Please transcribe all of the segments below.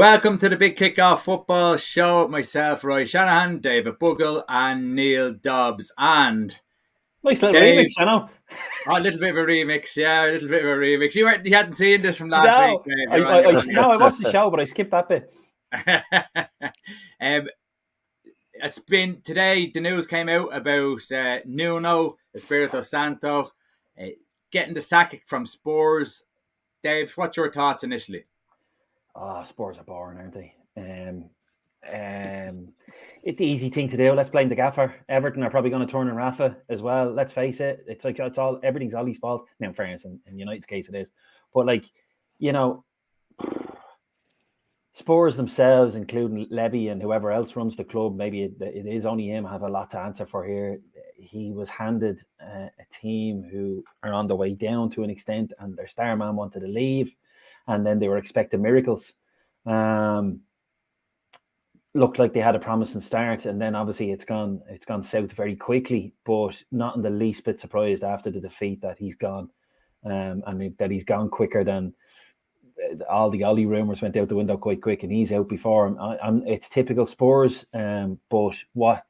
Welcome to the Big Kickoff Football Show. Myself, Roy Shanahan, David Bugle, and Neil Dobbs. And nice little remix, I know. Oh, a little bit of a remix, yeah, a little bit of a remix. You hadn't seen this from last week, Dave. I watched the show, but I skipped that bit. It's been today. The news came out about Nuno, Espirito Santo, getting the sack from Spurs. Dave, what's your thoughts initially? Spurs are boring, aren't they? It's the easy thing to do. Let's blame the gaffer. Everton are probably going to turn in Rafa as well. Let's face it. It's like everything's Ollie's fault. Now, in fairness, in United's case, it is. But Spurs themselves, including Levy and whoever else runs the club, maybe it is only him, have a lot to answer for here. He was handed a team who are on the way down to an extent, and their star man wanted to leave, and then they were expecting miracles. Looked like they had a promising start, and then obviously it's gone south very quickly, but not in the least bit surprised after the defeat that he's gone, and that he's gone quicker than all the Ollie rumours went out the window quite quick, and he's out before him. It's typical Spurs, but what?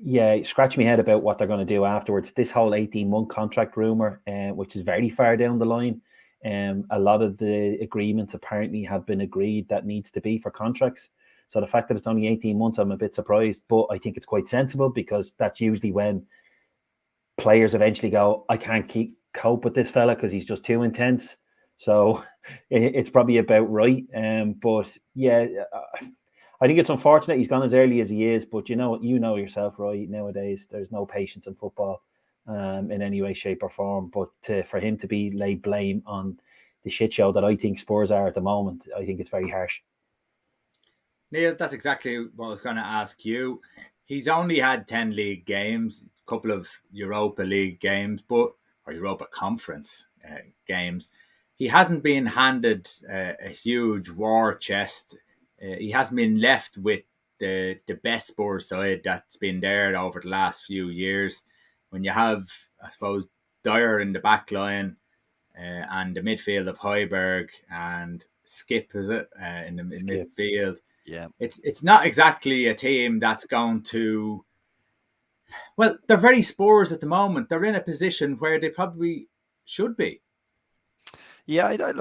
Yeah, scratch my head about what they're going to do afterwards. This whole 18-month contract rumour, which is very far down the line. A lot of the agreements apparently have been agreed that needs to be for contracts. So the fact that it's only 18 months, I'm a bit surprised, but I think it's quite sensible, because that's usually when players eventually go, I can't cope with this fella because he's just too intense. So it's probably about right. But yeah, I think it's unfortunate he's gone as early as he is, but you know yourself, Roy, nowadays there's no patience in football. In any way, shape or form, but for him to be laid blame on the shit show that I think Spurs are at the moment, I think it's very harsh. Neil, that's exactly what I was going to ask you. He's only had 10 league games, a couple of Europa League games, or Europa Conference games. He hasn't been handed a huge war chest. He hasn't been left with the best Spurs side that's been there over the last few years. When you have, I suppose, Dyer in the back line and the midfield of Højbjerg and Skip, is it, in the midfield? Yeah. It's not exactly a team that's going to... Well, they're very Spurs at the moment. They're in a position where they probably should be. Yeah, you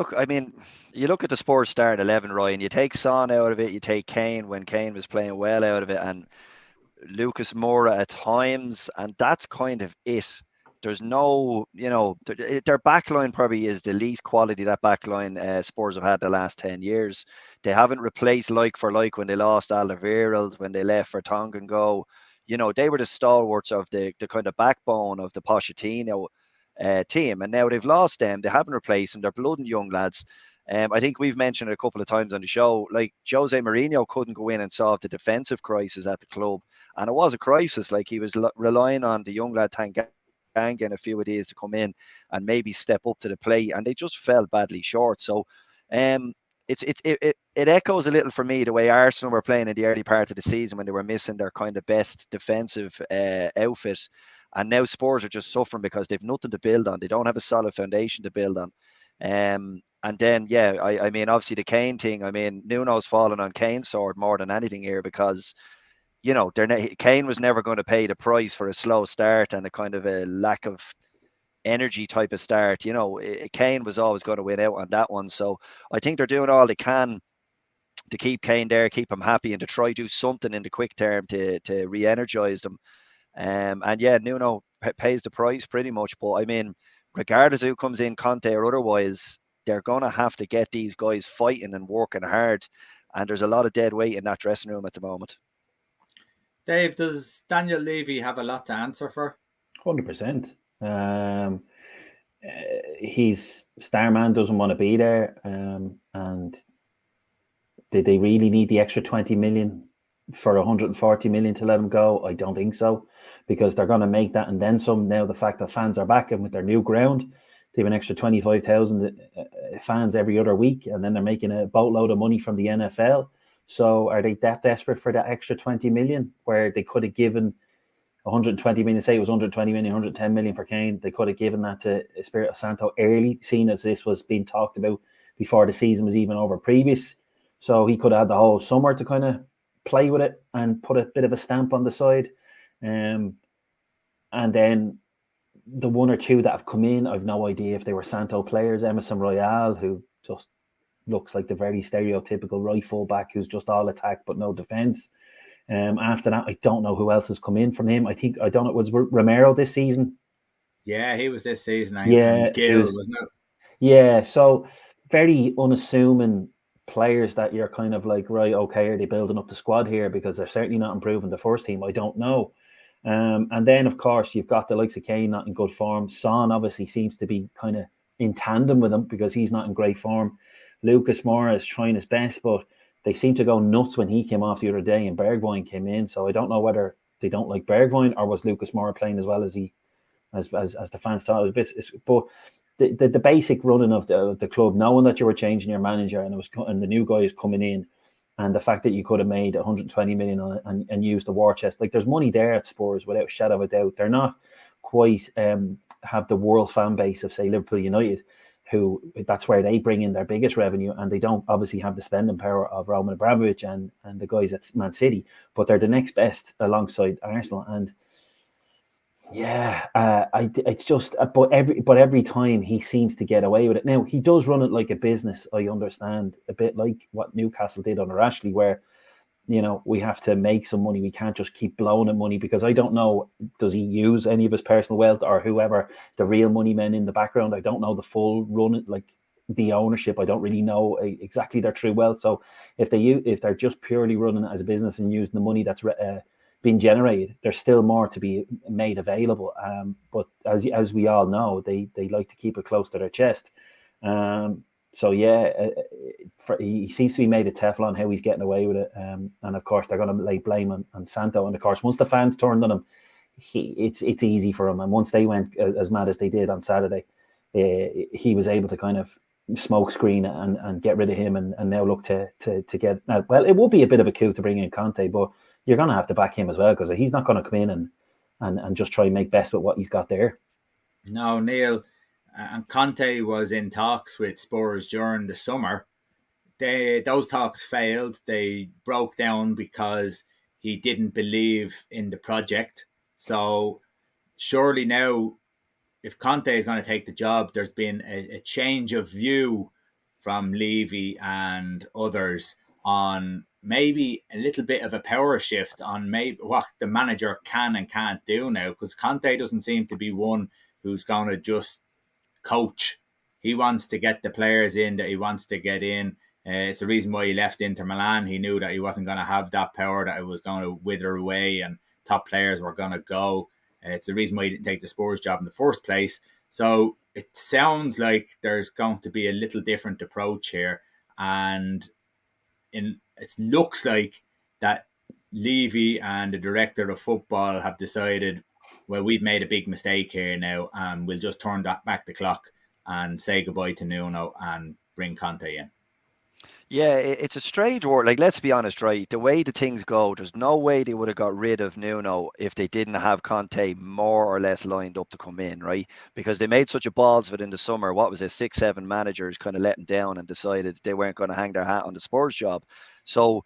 look at the Spurs start 11, Roy, and you take Son out of it, you take Kane when Kane was playing well out of it, and Lucas Moura at times, and that's kind of it. There's no, their backline probably is the least quality that backline Spurs have had the last 10 years. They haven't replaced like for like when they lost Alderweireld, when they left for Tongan. They were the stalwarts of the kind of backbone of the Pochettino team, and now they've lost them. They haven't replaced them. They're blood and young lads. I think we've mentioned it a couple of times on the show, like Jose Mourinho couldn't go in and solve the defensive crisis at the club. And it was a crisis. Like, he was relying on the young lad Tanganga and a few of these to come in and maybe step up to the plate. And they just fell badly short. So it echoes a little for me the way Arsenal were playing in the early part of the season when they were missing their kind of best defensive outfit. And now Spurs are just suffering because they've nothing to build on. They don't have a solid foundation to build on. And then, obviously the Kane thing, Nuno's fallen on Kane's sword more than anything here, because, Kane was never going to pay the price for a slow start and a kind of a lack of energy type of start. Kane was always going to win out on that one. So I think they're doing all they can to keep Kane there, keep him happy, and to try to do something in the quick term to re-energize them. Nuno pays the price pretty much. But regardless of who comes in, Conte or otherwise, they're going to have to get these guys fighting and working hard. And there's a lot of dead weight in that dressing room at the moment. Dave, does Daniel Levy have a lot to answer for? 100%. His star man doesn't want to be there. And did they really need the extra 20 million for 140 million to let him go? I don't think so, because they're going to make that and then some. Now the fact that fans are back and with their new ground, they have an extra 25,000 fans every other week, and then they're making a boatload of money from the NFL. So are they that desperate for that extra 20 million, where they could have given 120 million, say it was 120 million, 110 million for Kane? They could have given that to Espirito Santo early, seeing as this was being talked about before the season was even over previous. So he could have had the whole summer to kind of play with it and put a bit of a stamp on the side. And then the one or two that have come in, I've no idea if they were Santo players. Emerson Royale, who just looks like the very stereotypical right full-back who's just all attack but no defence. After that, I don't know who else has come in from him. I don't know, was Romero this season? Yeah, he was this season. Yeah, and Gill, wasn't it? Yeah, so very unassuming players that you're kind of like, right, okay, are they building up the squad here? Because they're certainly not improving the first team. I don't know. And then, of course, you've got the likes of Kane not in good form. Son obviously seems to be kind of in tandem with him because he's not in great form. Lucas Moura is trying his best, but they seem to go nuts when he came off the other day and Bergwijn came in. So I don't know whether they don't like Bergwijn or was Lucas Moura playing as well as the fans thought. But the basic running of the club, knowing that you were changing your manager and the new guy is coming in, and the fact that you could have made 120 million on it and used the war chest, like there's money there at Spurs without a shadow of a doubt. They're not quite have the world fan base of say Liverpool United, who that's where they bring in their biggest revenue, and they don't obviously have the spending power of Roman Abramovich and the guys at Man City, but they're the next best alongside Arsenal. And yeah, it's just, but every time he seems to get away with it. Now he does run it like a business. I understand, a bit like what Newcastle did under Ashley, where we have to make some money. We can't just keep blowing at money, because I don't know, does he use any of his personal wealth or whoever the real money men in the background? I don't know the full run, like the ownership. I don't really know exactly their true wealth. So if they're just purely running it as a business and using the money that's being generated, there's still more to be made available. But as we all know, they like to keep it close to their chest. So yeah, he seems to be made of Teflon how he's getting away with it. And of course they're going to lay blame on Santo. And of course, once the fans turned on him, it's easy for him. And once they went as mad as they did on Saturday, he was able to kind of smoke screen and get rid of him and now look to get. Well, it would be a bit of a coup to bring in Conte, but you're going to have to back him as well, because he's not going to come in and just try and make best with what he's got there. No, Neil, and Conte was in talks with Spurs during the summer. Those talks failed. They broke down because he didn't believe in the project. So surely now, if Conte is going to take the job, there's been a change of view from Levy and others on maybe a little bit of a power shift on maybe what the manager can and can't do now, because Conte doesn't seem to be one who's going to just coach. He wants to get the players in that he wants to get in. It's the reason why he left Inter Milan. He knew that he wasn't going to have that power, that it was going to wither away and top players were going to go. It's the reason why he didn't take the Spurs job in the first place. So it sounds like there's going to be a little different approach here. And it looks like that Levy and the director of football have decided, well, we've made a big mistake here now, and we'll just turn back the clock and say goodbye to Nuno and bring Conte in. Yeah, it's a strange word. Like, let's be honest, right? The way the things go, there's no way they would have got rid of Nuno if they didn't have Conte more or less lined up to come in, right? Because they made such a balls of it in the summer. What was it? 6-7 managers kind of let them down and decided they weren't going to hang their hat on the Spurs job. So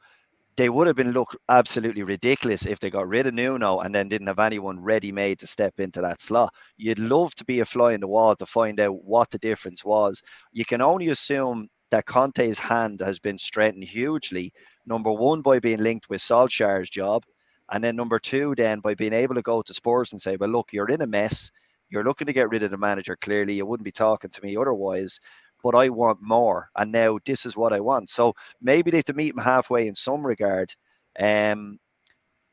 they would have been look absolutely ridiculous if they got rid of Nuno and then didn't have anyone ready-made to step into that slot. You'd love to be a fly in the wall to find out what the difference was. You can only assume that Conte's hand has been strengthened hugely. Number one, by being linked with Solskjaer's job. And then number two, then by being able to go to Spurs and say, well, look, you're in a mess. You're looking to get rid of the manager, clearly. You wouldn't be talking to me otherwise. But I want more. And now this is what I want. So maybe they have to meet him halfway in some regard.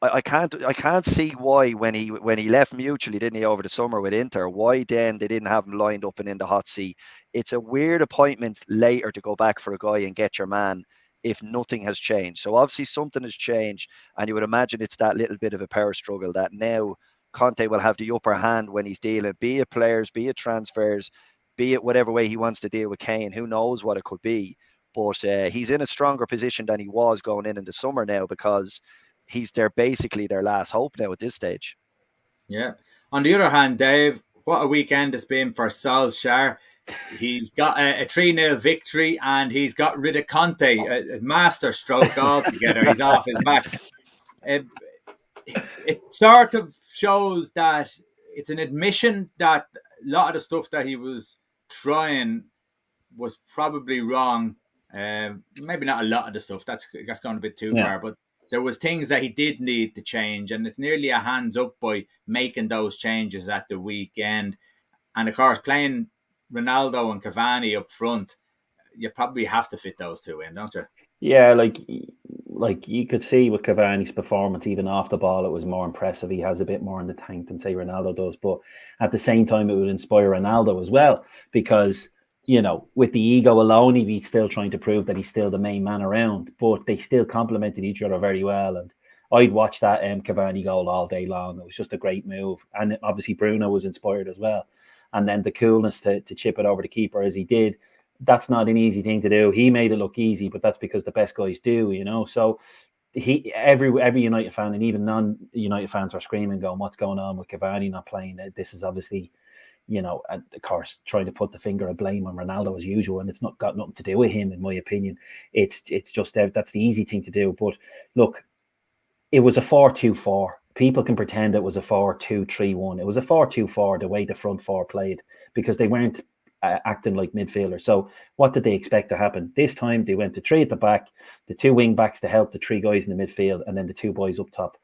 I can't see why when he left mutually, didn't he, over the summer with Inter, why then they didn't have him lined up and in the hot seat. It's a weird appointment later to go back for a guy and get your man if nothing has changed. So obviously something has changed, and you would imagine it's that little bit of a power struggle that now Conte will have the upper hand when he's dealing, be it players, be it transfers, be it whatever way he wants to deal with Kane. Who knows what it could be. But he's in a stronger position than he was going in the summer now, because he's basically their last hope now at this stage. Yeah. On the other hand, Dave, what a weekend it's been for Solskjaer. He's got a 3-0 victory, and he's got rid of Conte, a master stroke altogether. He's off his back. It sort of shows that it's an admission that a lot of the stuff that he was trying was probably wrong. Maybe not a lot of the stuff. That's gone a bit too far, but there was things that he did need to change, and it's nearly a hands up by making those changes at the weekend. And of course, playing Ronaldo and Cavani up front, you probably have to fit those two in, don't you? Yeah, like you could see with Cavani's performance, even off the ball, it was more impressive. He has a bit more in the tank than, say, Ronaldo does. But at the same time, it would inspire Ronaldo as well, because, you know, with the ego alone, he'd be still trying to prove that he's still the main man around. But they still complemented each other very well. And I'd watch that Cavani goal all day long. It was just a great move. And obviously Bruno was inspired as well. And then the coolness to chip it over the keeper as he did. That's not an easy thing to do. He made it look easy, but that's because the best guys do, you know. So every United fan, and even non-United fans, were screaming, going, "What's going on with Cavani not playing?" This is obviously, you know, and of course, trying to put the finger of blame on Ronaldo as usual, and it's not got nothing to do with him, in my opinion. It's just that's the easy thing to do. But look, it was a 4-2-4. People can pretend it was a 4-2-3-1. It was a 4-2-4 the way the front four played, because they weren't acting like midfielders. So what did they expect to happen? This time they went to 3 at the back, the 2 wing backs to help the 3 guys in the midfield, and then the 2 boys up top.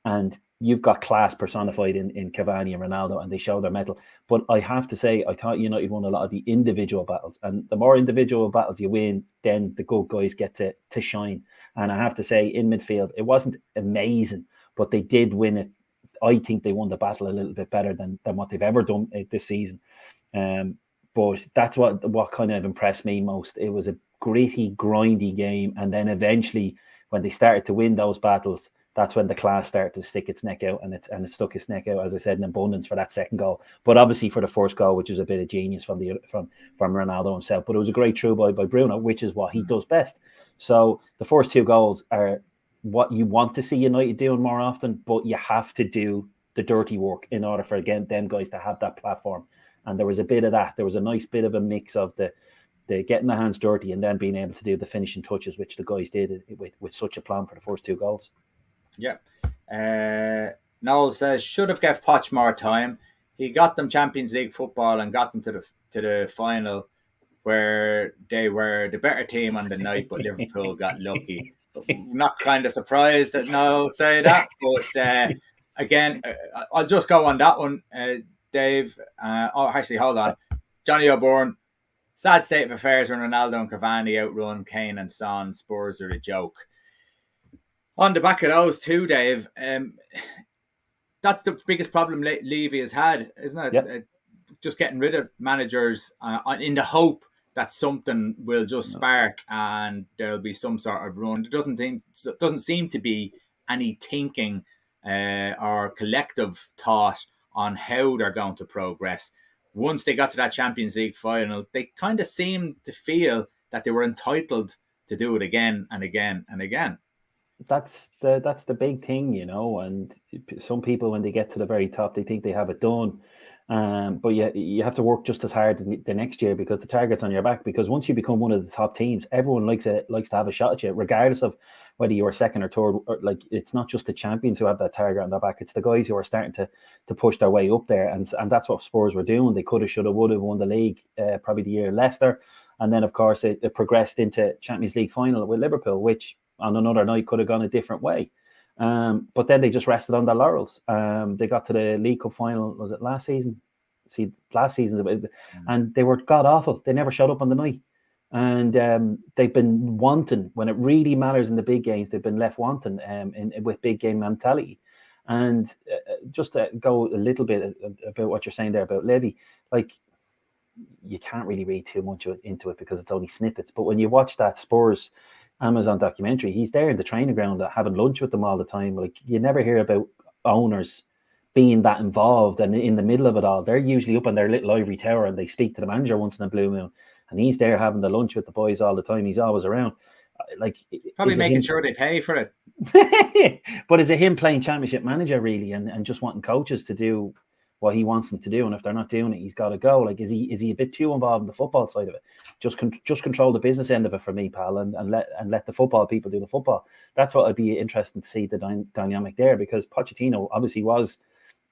And you've got class personified in Cavani and Ronaldo, and they show their mettle. But I have to say, I thought United won a lot of the individual battles, and the more individual battles you win, then the good guys get to shine. And I have to say, in midfield, it wasn't amazing, but they did win it. I think they won the battle a little bit better than what they've ever done this season. But that's what kind of impressed me most. It was a gritty, grindy game. And then eventually, when they started to win those battles, that's when the class started to stick its neck out, and it stuck its neck out, as I said, in abundance for that second goal. But obviously for the first goal, which was a bit of genius from Ronaldo himself. But it was a great through by Bruno, which is what he does best. So the first 2 goals are what you want to see United doing more often, but you have to do the dirty work in order for, again, them guys to have that platform. And there was a bit of that. There was a nice bit of a mix of the getting the hands dirty and then being able to do the finishing touches, which the guys did with such a plan for the first 2 goals. Yeah. Noel says, should have gave Poch more time. He got them Champions League football and got them to the final, where they were the better team on the night, but Liverpool got lucky. Not kind of surprised that Noel say that, but again, I'll just go on that one. Dave, actually, hold on. Johnny O'Byrne, sad state of affairs when Ronaldo and Cavani outrun Kane and Son. Spurs are a joke. On the back of those 2, Dave, that's the biggest problem Levy has had, isn't it? Yep. Just getting rid of managers in the hope that something will just spark and there'll be some sort of run. It doesn't seem to be any thinking or collective thought on how they're going to progress. Once they got to that Champions League final, they kind of seemed to feel that they were entitled to do it again and again and again. That's the big thing, you know. And some people, when they get to the very top, they think they have it done. But you have to work just as hard the next year, because the target's on your back. Because once you become one of the top teams, everyone likes to have a shot at you, regardless of whether you're second or third. Like, it's not just the champions who have that target on their back; it's the guys who are starting to push their way up there. And that's what Spurs were doing. They could have, should have, would have won the league probably the year Leicester, and then of course it progressed into Champions League final with Liverpool, which on another night could have gone a different way. But then they just rested on their laurels. They got to the League Cup final, was it last season? And they were god awful. They never showed up on the night. And they've been wanting, when it really matters in the big games, they've been left wanting with big game mentality. And just to go a little bit about what you're saying there about Levy, like, you can't really read too much into it because it's only snippets. But when you watch that Spurs Amazon documentary, he's there in the training ground having lunch with them all the time. Like, you never hear about owners being that involved and in the middle of it all. They're usually up on their little ivory tower and they speak to the manager once in a blue moon, and he's there having the lunch with the boys all the time. He's always around. Like, probably making sure they pay for it. But is it him playing championship manager really and just wanting coaches to do what he wants them to do, and if they're not doing it, he's got to go. Like, is he a bit too involved in the football side of it? Just control the business end of it for me, pal, and let the football people do the football. That's what I'd be interested to see, the dynamic there, because Pochettino obviously was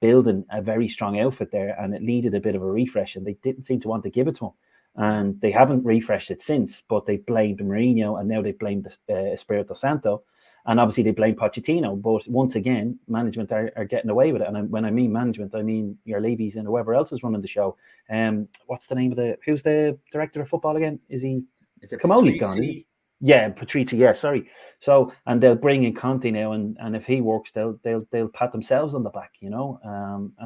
building a very strong outfit there, and it needed a bit of a refresh, and they didn't seem to want to give it to him. And they haven't refreshed it since, but they blamed Mourinho, and now they blamed Espirito Santo, and obviously they blame Pochettino. But once again, management are getting away with it. And when I mean management, I mean your Levy's and whoever else is running the show. What's the name of who's the director of football again? Is it Camoli's gone, is he? Yeah, Patrizzi. Yeah, sorry. So, and they'll bring in Conte now, and if he works, they'll pat themselves on the back, and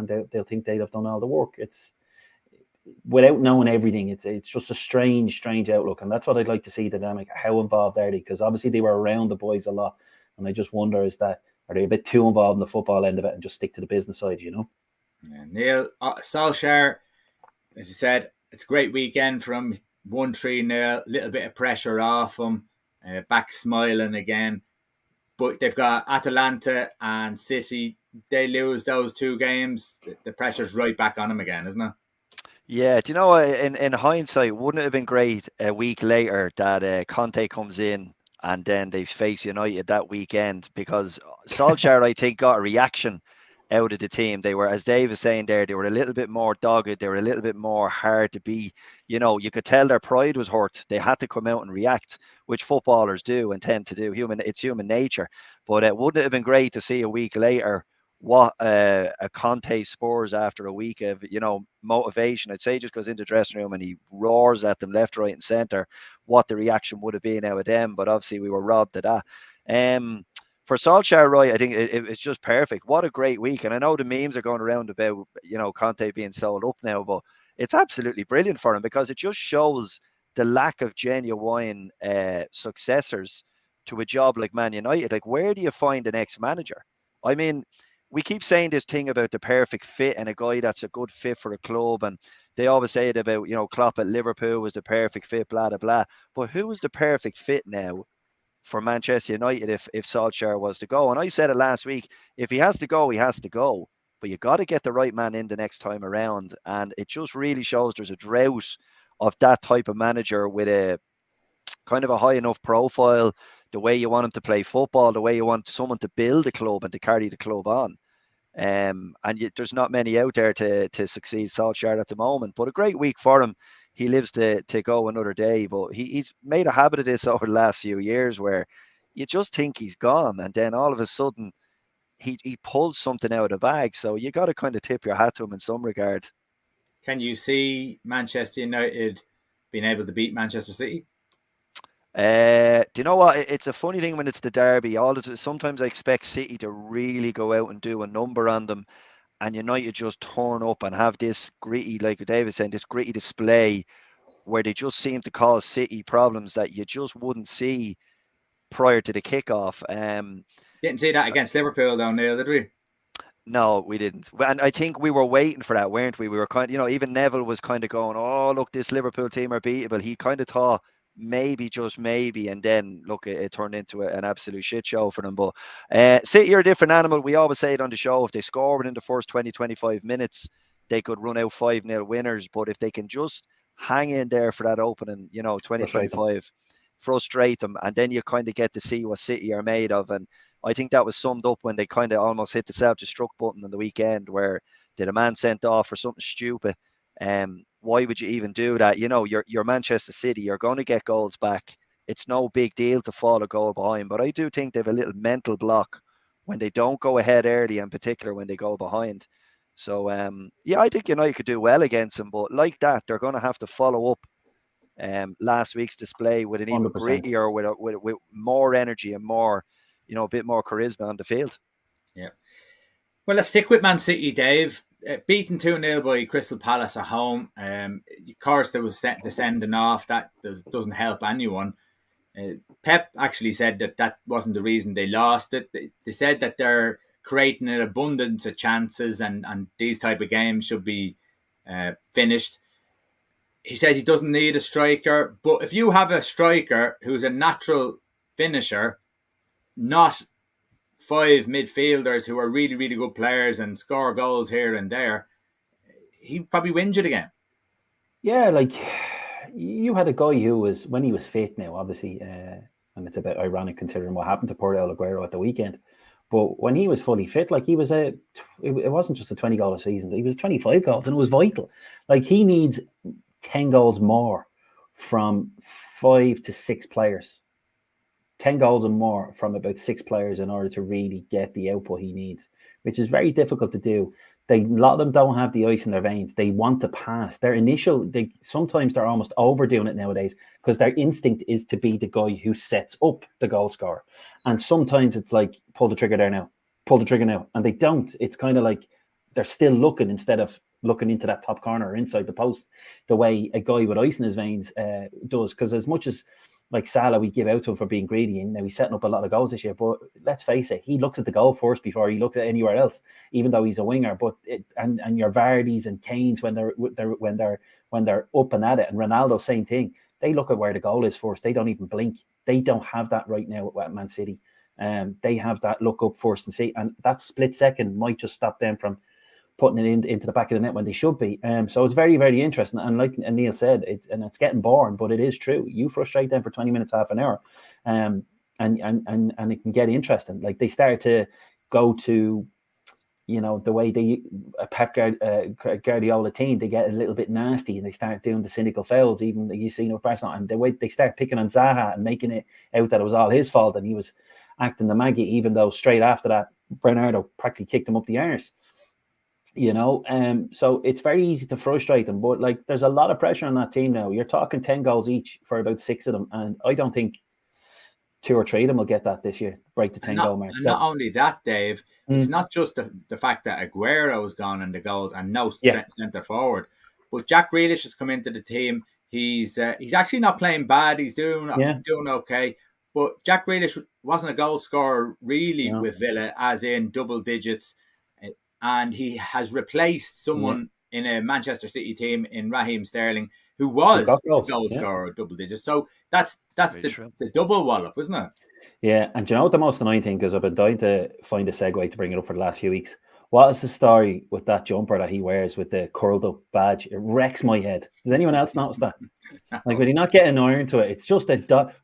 they'll think they'll have done all the work. It's without knowing everything. It's just a strange outlook, and that's what I'd like to see, the dynamic. How involved are they? Because obviously they were around the boys a lot, and I just wonder, are they a bit too involved in the football end of it and just stick to the business side? Yeah, Neil, Solskjaer, as you said, it's a great weekend for him. 1-3-0, a little bit of pressure off him, back smiling again. But they've got Atalanta and City. They lose those two games, the pressure's right back on him again, isn't it? Yeah, do you know, in hindsight, wouldn't it have been great a week later that Conte comes in and then they face United that weekend? Because Solskjaer, I think, got a reaction out of the team. They were, as Dave was saying there, they were a little bit more dogged. They were a little bit more hard to be. You could tell their pride was hurt. They had to come out and react, which footballers do and tend to do. It's human nature. But wouldn't it have been great to see a week later what a Conte Spurs after a week of motivation? I'd say just goes into the dressing room and he roars at them left, right, and centre. What the reaction would have been out of them, but obviously we were robbed of that. For Solskjaer, right, I think it's just perfect. What a great week. And I know the memes are going around about, Conte being sold up now, but it's absolutely brilliant for him because it just shows the lack of genuine successors to a job like Man United. Like, where do you find the next manager? I mean, we keep saying this thing about the perfect fit and a guy that's a good fit for a club. And they always say it about, Klopp at Liverpool was the perfect fit, blah, blah, blah. But who is the perfect fit now for Manchester United if Solskjaer was to go? And I said it last week, if he has to go, he has to go. But you got to get the right man in the next time around. And it just really shows there's a drought of that type of manager with a kind of a high enough profile, the way you want him to play football, the way you want someone to build a club and to carry the club on. There's not many out there to succeed Solskjaer at the moment. But a great week for him. He lives to go another day, but he's made a habit of this over the last few years where you just think he's gone, and then all of a sudden he pulls something out of the bag. So you got to kind of tip your hat to him in some regard. Can you see Manchester United being able to beat Manchester City? Do you know what? It's a funny thing when it's the derby. Sometimes I expect City to really go out and do a number on them, and United just turn up and have this gritty, like David saying, this gritty display where they just seem to cause City problems that you just wouldn't see prior to the kickoff. Didn't see that against Liverpool, though, Neil, did we? No, we didn't. And I think we were waiting for that, weren't we? We were kind of, even Neville was kind of going, oh, look, this Liverpool team are beatable. He kind of thought maybe, just maybe, and then look, it turned into an absolute shit show for them. But City are a different animal. We always say it on the show, if they score within the first 20-25 minutes, they could run out 5-0 winners. But if they can just hang in there for that opening, 20-25, frustrate them, and then you kind of get to see what City are made of. And I think that was summed up when they kind of almost hit the self-destruct button on the weekend, where did a man sent off for something stupid. Why would you even do that? You're Manchester City. You're going to get goals back. It's no big deal to fall a goal behind. But I do think they have a little mental block when they don't go ahead early, in particular when they go behind. So, I think United could do well against them. But like that, they're going to have to follow up last week's display with an even 100%. grittier, with more energy and more, a bit more charisma on the field. Yeah. Well, let's stick with Man City, Dave. Beaten 2-0 by Crystal Palace at home. Of course, there was the sending off. That doesn't help anyone. Pep actually said that wasn't the reason they lost it. They said that they're creating an abundance of chances and these type of games should be finished. He says he doesn't need a striker. But if you have a striker who's a natural finisher, not 5 midfielders who are really, really good players and score goals here and there, he probably wins it again. Yeah, like you had a guy who was, when he was fit now, obviously, and it's a bit ironic considering what happened to poor El Aguero at the weekend. But when he was fully fit, like he was it wasn't just a 20 goal a season, he was 25 goals and it was vital. Like he needs 10 goals more from 5 to 6 players. 10 goals and more from about 6 players in order to really get the output he needs, which is very difficult to do. A lot of them don't have the ice in their veins. They want to pass. Sometimes they're almost overdoing it nowadays because their instinct is to be the guy who sets up the goal scorer. And sometimes it's like, pull the trigger there now, pull the trigger now. And they don't. It's kind of like they're still looking instead of looking into that top corner or inside the post the way a guy with ice in his veins does. Because as much as like Salah, we give out to him for being greedy, and now he's setting up a lot of goals this year. But let's face it, he looks at the goal first before he looks at anywhere else, even though he's a winger. But and your Vardys and Kanes when they're up and at it, and Ronaldo, same thing. They look at where the goal is first. They don't even blink. They don't have that right now at Man City. They have that look up first and see, and that split second might just stop them from putting it into the back of the net when they should be. So it's very, very interesting. And like Neil said, it's getting boring, but it is true. You frustrate them for 20 minutes, half an hour, and it can get interesting. Like they start to go to, the way Pep Guardiola team, they get a little bit nasty and they start doing the cynical fouls, even you see with Barcelona, and the way they start picking on Zaha and making it out that it was all his fault and he was acting the Maggie, even though straight after that, Bernardo practically kicked him up the arse. So it's very easy to frustrate them, but like there's a lot of pressure on that team now. You're talking 10 goals each for about 6 of them, and I don't think 2 or 3 of them will get that this year, break the 10 goal mark. And not only that, Dave, it's not just the fact that Aguero's gone in the goals and no centre forward, but Jack Grealish has come into the team. He's actually not playing bad. He's doing okay. But Jack Grealish wasn't a goal scorer really with Villa, as in double digits. And he has replaced someone in a Manchester City team in Raheem Sterling, who was a goal scorer, double digits. So that's the double wallop, isn't it? Yeah, and do you know what the most annoying thing, because I've been dying to find a segue to bring it up for the last few weeks. What is the story with that jumper that he wears with the curled up badge? It wrecks my head. Does anyone else notice that? Like, when you not getting an iron to it, it's just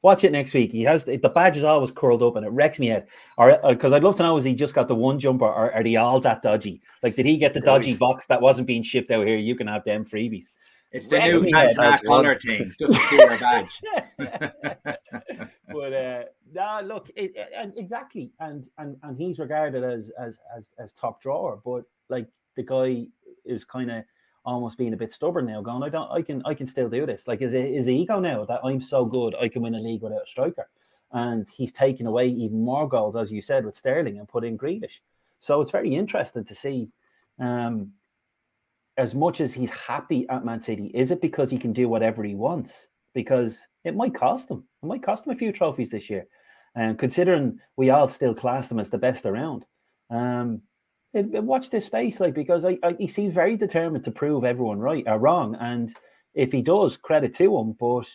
watch it next week. He has the badge is always curled up and it wrecks me head. Or because I'd love to know, is he just got the one jumper, or are they all that dodgy? Like, did he get the dodgy box that wasn't being shipped out here? You can have them freebies. It's the new Hashtag color thing, just to your badge. But look, exactly, and he's regarded as top drawer, but like the guy is kind of almost being a bit stubborn now, going, I can still do this. Like, is ego now that I'm so good I can win a league without a striker, and he's taken away even more goals, as you said, with Sterling, and put in Grealish. So it's very interesting to see. As much as he's happy at Man City, is it because he can do whatever he wants? Because it might cost him. It might cost him a few trophies this year. And considering we all still class him as the best around. Watch this space, like, because he seems very determined to prove everyone right or wrong. And if he does, credit to him. But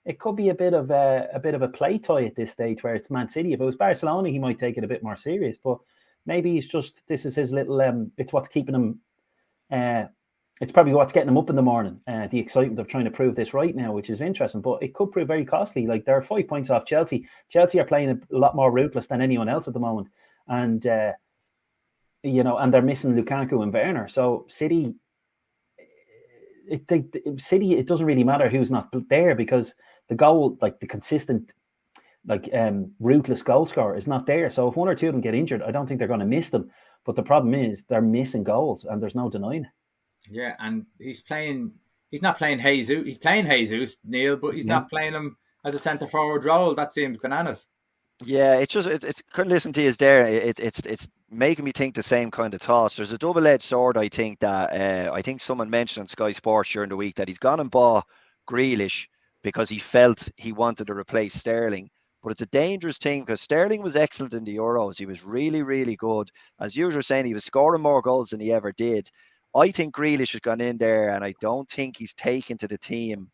it could be a bit of a play toy at this stage where it's Man City. If it was Barcelona, he might take it a bit more serious. But maybe he's just, this is his little, it's what's keeping him. It's probably what's getting them up in the morning, the excitement of trying to prove this right now, which is interesting, but it could prove very costly. Like, they're 5 points off Chelsea. Chelsea are playing a lot more ruthless than anyone else at the moment, and and they're missing Lukaku and Werner. So City, it doesn't really matter who's not there, because the goal, like the consistent, like ruthless goal scorer is not there. So if one or two of them get injured, I don't think they're going to miss them. But the problem is they're missing goals, and there's no denying it. Yeah, and he's not playing Jesus. He's playing Jesus, Neil, but he's not playing him as a centre forward role. That seems bananas. Yeah, it's just it's kind of listening to you there. It's making me think the same kind of thoughts. There's a double-edged sword. I think that I think someone mentioned on Sky Sports during the week that he's gone and bought Grealish because he felt he wanted to replace Sterling. But it's a dangerous thing, because Sterling was excellent in the Euros. He was really, really good. As you were saying, he was scoring more goals than he ever did. I think Grealish has gone in there, and I don't think he's taken to the team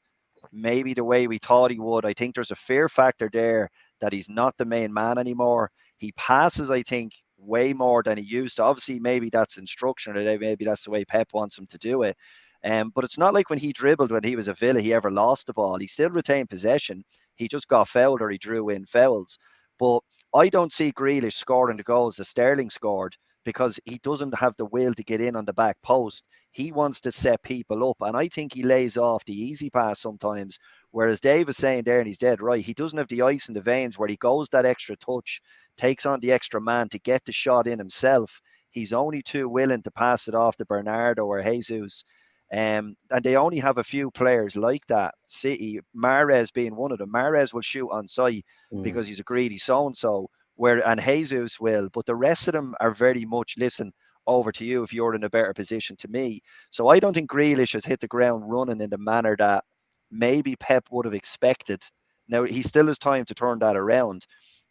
maybe the way we thought he would. I think there's a fear factor there that he's not the main man anymore. He passes, I think, way more than he used to. Obviously, maybe that's instruction, or maybe that's the way Pep wants him to do it. But it's not like when he dribbled when he was at Villa, he ever lost the ball. He still retained possession. He just got fouled or he drew in fouls. But I don't see Grealish scoring the goals that Sterling scored because he doesn't have the will to get in on the back post. He wants to set people up. And I think he lays off the easy pass sometimes. Whereas Dave was saying there, and he's dead right, he doesn't have the ice in the veins where he goes that extra touch, takes on the extra man to get the shot in himself. He's only too willing to pass it off to Bernardo or Jesus. And they only have a few players like that. City, Mahrez being one of them. Mahrez will shoot on sight because he's a greedy so-and-so, and Jesus will. But the rest of them are very much, listen, over to you if you're in a better position to me. So I don't think Grealish has hit the ground running in the manner that maybe Pep would have expected. Now, he still has time to turn that around.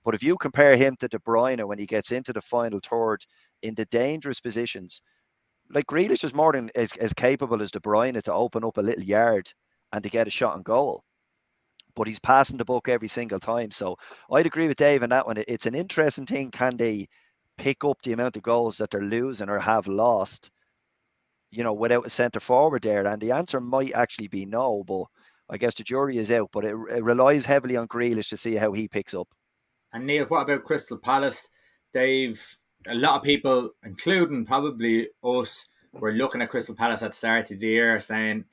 But if you compare him to De Bruyne when he gets into the final third in the dangerous positions, like Grealish is more than as capable as De Bruyne to open up a little yard and to get a shot on goal. But he's passing the buck every single time. So I'd agree with Dave on that one. It's an interesting thing. Can they pick up the amount of goals that they're losing or have lost, without a centre forward there? And the answer might actually be no, but I guess the jury is out. But it relies heavily on Grealish to see how he picks up. And Neil, what about Crystal Palace? A lot of people, including probably us, were looking at Crystal Palace at the start of the year saying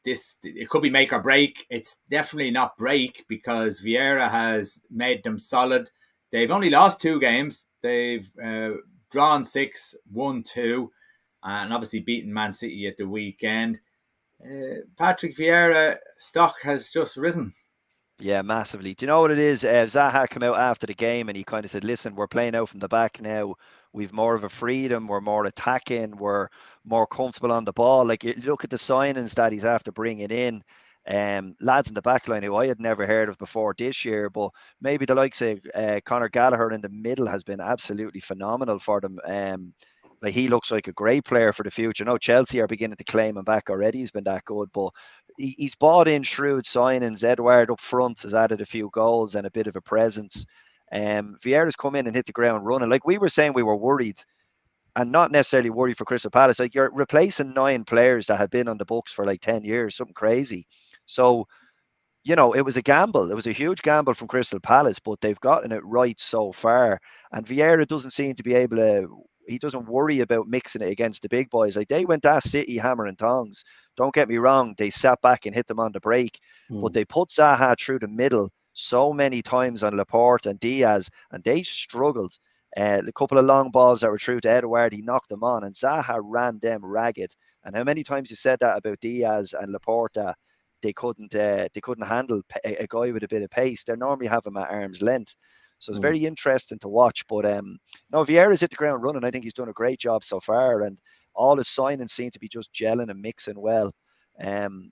it could be make or break. It's definitely not break because Vieira has made them solid. They've only lost 2 games. They've drawn 6, won 2, and obviously beaten Man City at the weekend. Patrick Vieira stock has just risen. Yeah, massively. Do you know what it is? Zaha came out after the game and he kind of said, listen, we're playing out from the back now. We've more of a freedom. We're more attacking. We're more comfortable on the ball. Like, you look at the signings that he's after bringing in. Lads in the back line who I had never heard of before this year, but maybe the likes of Conor Gallagher in the middle has been absolutely phenomenal for them. Like, he looks like a great player for the future. No, Chelsea are beginning to claim him back already. He's been that good, but he's bought in shrewd signings. Edouard up front has added a few goals and a bit of a presence. Vieira's come in and hit the ground running. Like we were saying, we were worried, and not necessarily worried for Crystal Palace. Like, you're replacing 9 players that had been on the books for like 10 years, something crazy. So, it was a gamble. It was a huge gamble from Crystal Palace, but they've gotten it right so far. And Vieira doesn't seem to be able to, he doesn't worry about mixing it against the big boys. Like, they went at City hammer and tongs. Don't get me wrong. They sat back and hit them on the break, but they put Zaha through the middle so many times on Laporte and Diaz, and they struggled. A couple of long balls that were through to Edouard, he knocked them on, and Zaha ran them ragged. And how many times you said that about Diaz and Laporte? They couldn't handle a guy with a bit of pace. They normally have him at arm's length. So it's very interesting to watch. But no, Vieira's hit the ground running. I think he's done a great job so far, and all his signings seem to be just gelling and mixing well. And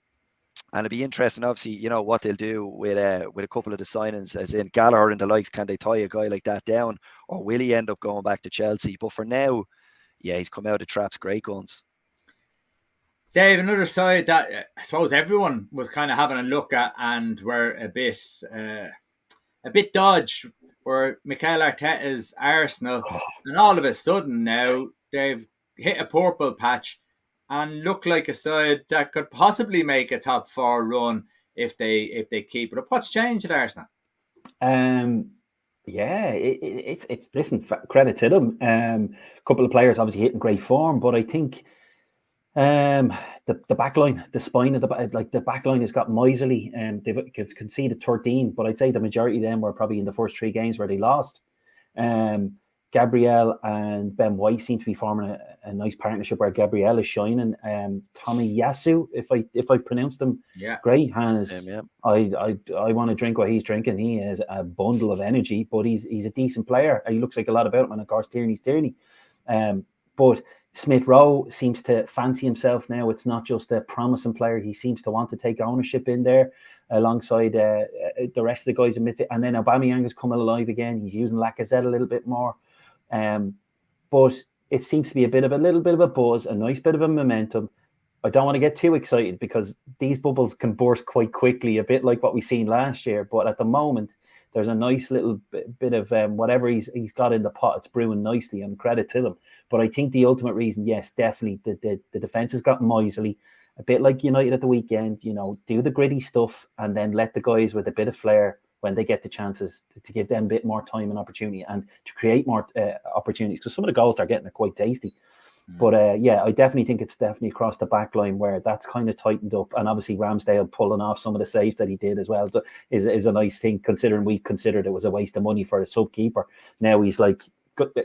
it'd be interesting, obviously, what they'll do with a couple of the signings, as in Gallagher and the likes. Can they tie a guy like that down, or will he end up going back to Chelsea? But for now, yeah, he's come out of traps, great guns. Dave, another side that I suppose everyone was kind of having a look at and were a bit dodged were Mikel Arteta's Arsenal, and all of a sudden now they've hit a purple patch and look like a side that could possibly make a top 4 run if they keep it up. What's changed at Arsenal? Yeah, it's listen, credit to them. A couple of players obviously hitting great form, but I think the back line, the spine of the back line has got miserly. They've conceded 13, but I'd say the majority of them were probably in the first 3 games where they lost. Gabriel and Ben White seem to be forming a nice partnership where Gabriel is shining. Tommy Yasu, if I pronounced them great, has I want to drink what he's drinking. He is a bundle of energy, but he's a decent player. He looks like a lot about him, and of course Tierney's Tierney. But Smith Rowe seems to fancy himself now. It's not just a promising player. He seems to want to take ownership in there alongside the rest of the guys in midfield. And then Aubameyang has come alive again. He's using Lacazette a little bit more. But it seems to be a little bit of a buzz, a nice bit of a momentum. I don't want to get too excited because these bubbles can burst quite quickly, a bit like what we seen last year. But at the moment, there's a nice little bit of whatever he's got in the pot. It's brewing nicely, and credit to them. But I think the ultimate reason, yes, definitely the defense has got miserly, a bit like United at the weekend. Do the gritty stuff and then let the guys with a bit of flair, when they get the chances, to give them a bit more time and opportunity, and to create more opportunities. Because some of the goals they're getting are quite tasty. But I definitely think it's definitely across the back line where that's kind of tightened up. And obviously Ramsdale pulling off some of the saves that he did as well is a nice thing, considering we considered it was a waste of money for a sub keeper. Now he's like,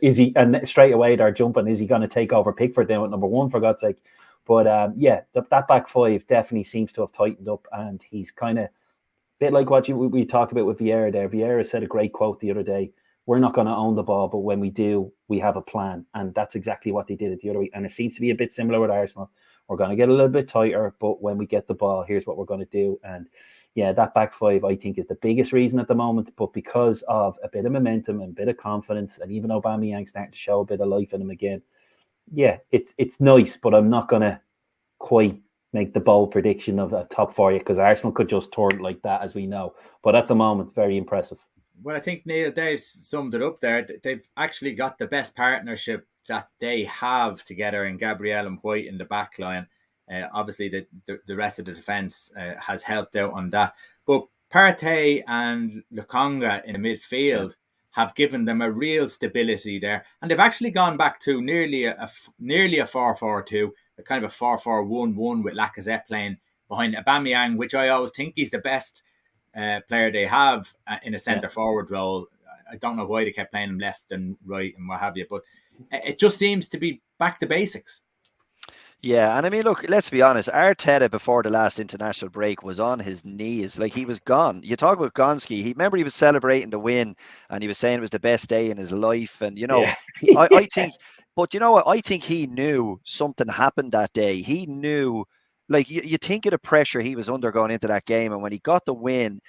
is he? And straight away they're jumping, is he going to take over Pickford then at number 1, for God's sake? But that back five definitely seems to have tightened up, and he's kind of bit like what we talked about with Vieira there. Vieira said a great quote the other day: we're not going to own the ball, but when we do, we have a plan. And that's exactly what they did at the other week. And it seems to be a bit similar with Arsenal. We're going to get a little bit tighter, but when we get the ball, here's what we're going to do. And yeah, that back five, I think, is the biggest reason at the moment. But because of a bit of momentum and a bit of confidence, and even Aubameyang starting to show a bit of life in him again, yeah, it's nice, but I'm not going to quite make the bold prediction of a top 4 yet, because Arsenal could just turn like that, as we know. But at the moment, very impressive. Well, I think Neil, Dave summed it up there. They've actually got the best partnership that they have together in Gabriel and White in the back line. Obviously, the rest of the defence has helped out on that. But Partey and Lokonga in the midfield have given them a real stability there. And they've actually gone back to nearly a 4-4-2, a kind of a 4-4-1-1 with Lacazette playing behind Aubameyang, which I always think he's the best player they have in a centre forward role. I don't know why they kept playing him left and right and what have you, but it just seems to be back to basics. Yeah, and I mean, look, let's be honest. Arteta, before the last international break, was on his knees. Like, he was gone. You talk about Gonski. Remember he was celebrating the win, and he was saying it was the best day in his life. And, I think, but you know what? I think he knew something happened that day. He knew, like, you think of the pressure he was under going into that game. And when he got the win,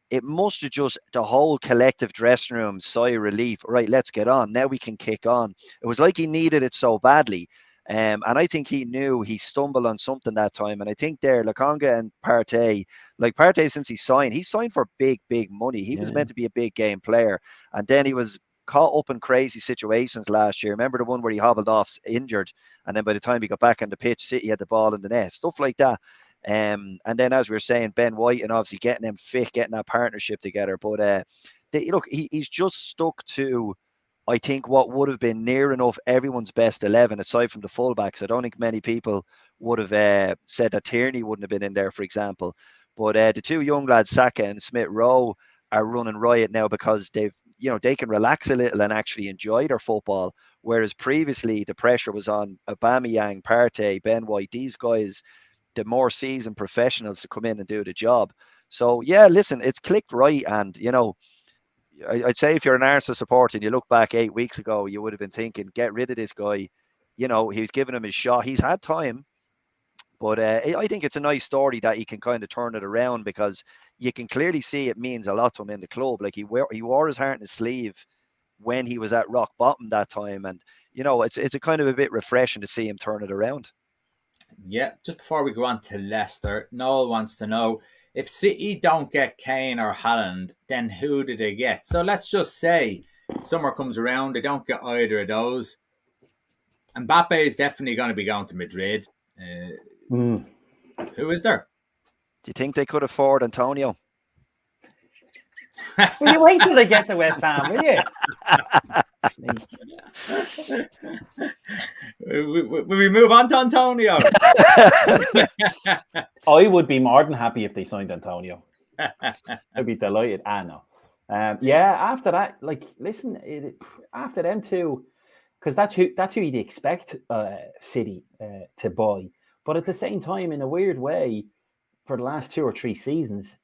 it must have just, the whole collective dressing room sigh of relief. Right, let's get on. Now we can kick on. It was like he needed it so badly. And I think he knew he stumbled on something that time. And I think there, Lokonga and Partey, like Partey, since he signed for big, big money. He was meant to be a big game player. And then he was caught up in crazy situations last year. Remember the one where he hobbled off injured, and then by the time he got back on the pitch, City had the ball in the net, stuff like that. And then, as we were saying, Ben White, and obviously getting them fit, getting that partnership together. But look, he's just stuck to, I think, what would have been near enough everyone's best 11, aside from the fullbacks. I don't think many people would have said that Tierney wouldn't have been in there, for example. But the two young lads, Saka and Smith Rowe, are running riot now because they can relax a little and actually enjoy their football. Whereas previously the pressure was on Aubameyang, Partey, Ben White, these guys, the more seasoned professionals, to come in and do the job. So yeah, listen, it's clicked right. And I'd say if you're an Arsenal supporter and you look back 8 weeks ago, you would have been thinking, get rid of this guy. He was giving him his shot. He's had time. But I think it's a nice story that he can kind of turn it around, because you can clearly see it means a lot to him in the club. Like, he wore his heart in his sleeve when he was at rock bottom that time. And, it's a kind of a bit refreshing to see him turn it around. Yeah, just before we go on to Leicester, Noel wants to know, if City don't get Kane or Haaland, then who do they get? So let's just say summer comes around, they don't get either of those. Mbappe is definitely going to be going to Madrid. Who is there? Do you think they could afford Antonio? Will you wait till they get to West Ham, will you? Will we move on to Antonio? I would be more than happy if they signed Antonio. I'd be delighted. No. After that, like, listen, after them two, because that's who you'd expect City to buy. But at the same time, in a weird way, for the last 2 or 3 seasons,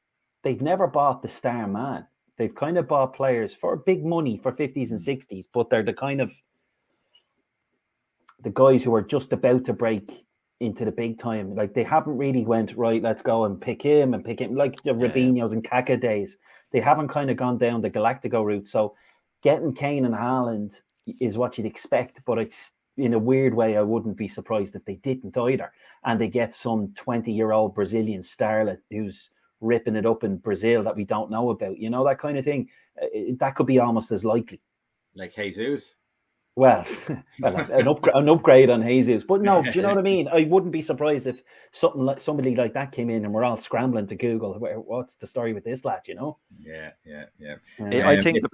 they've never bought the star man. They've kind of bought players for big money, for 50s and 60s, but they're the kind of the guys who are just about to break into the big time. Like, they haven't really went, right, let's go and pick him, like the Robinhos and Kaka days. They haven't kind of gone down the Galactico route. So getting Kane and Haaland is what you'd expect, but it's, in a weird way, I wouldn't be surprised if they didn't either. And they get some 20-year-old Brazilian starlet who's ripping it up in Brazil that we don't know about. You know, that kind of thing. That could be almost as likely. Like Jesus. Well, an upgrade on Jesus, but no, do you know what I mean? I wouldn't be surprised if somebody like that came in and we're all scrambling to Google what's the story with this lad, you know? Yeah. I think the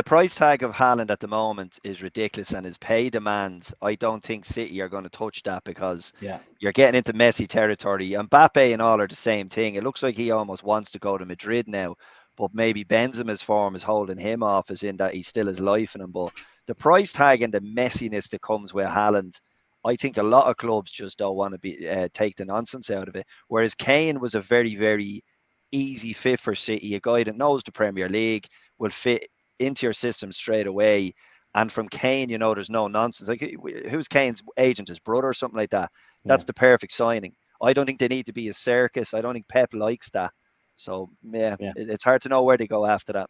price tag of Haaland at the moment is ridiculous, and his pay demands, I don't think City are going to touch that, because you're getting into messy territory. Mbappe and all are the same thing. It looks like he almost wants to go to Madrid now, but maybe Benzema's form is holding him off, as in that he still has life in him. But the price tag and the messiness that comes with Haaland, I think a lot of clubs just don't want to take the nonsense out of it. Whereas Kane was a very, very easy fit for City, a guy that knows the Premier League, will fit into your system straight away. And from Kane, you know, there's no nonsense. Like, who's Kane's agent? His brother or something like that? That's the perfect signing. I don't think they need to be a circus. I don't think Pep likes that. So, it's hard to know where they go after that.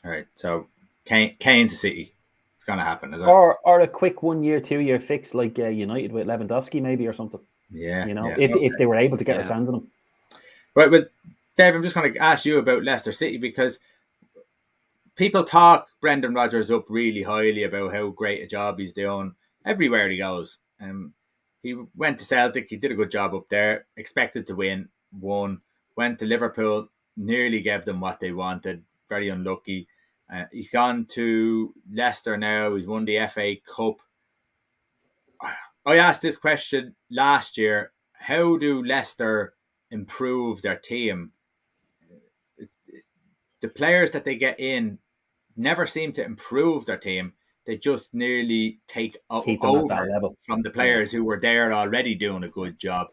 All right. So, Kane to City. It's going to happen, is it? Or a quick 1 year, 2 year fix like United with Lewandowski maybe, or something. Yeah. You know, if they were able to get their hands on him. Right. Well, Dave, I'm just going to ask you about Leicester City, because people talk Brendan Rodgers up really highly about how great a job he's doing everywhere he goes. He went to Celtic. He did a good job up there. Expected to win. Won. Went to Liverpool. Nearly gave them what they wanted. Very unlucky. He's gone to Leicester now. He's won the FA Cup. I asked this question last year. How do Leicester improve their team? The players that they get in never seem to improve their team. They just nearly take over from the players who were there already doing a good job.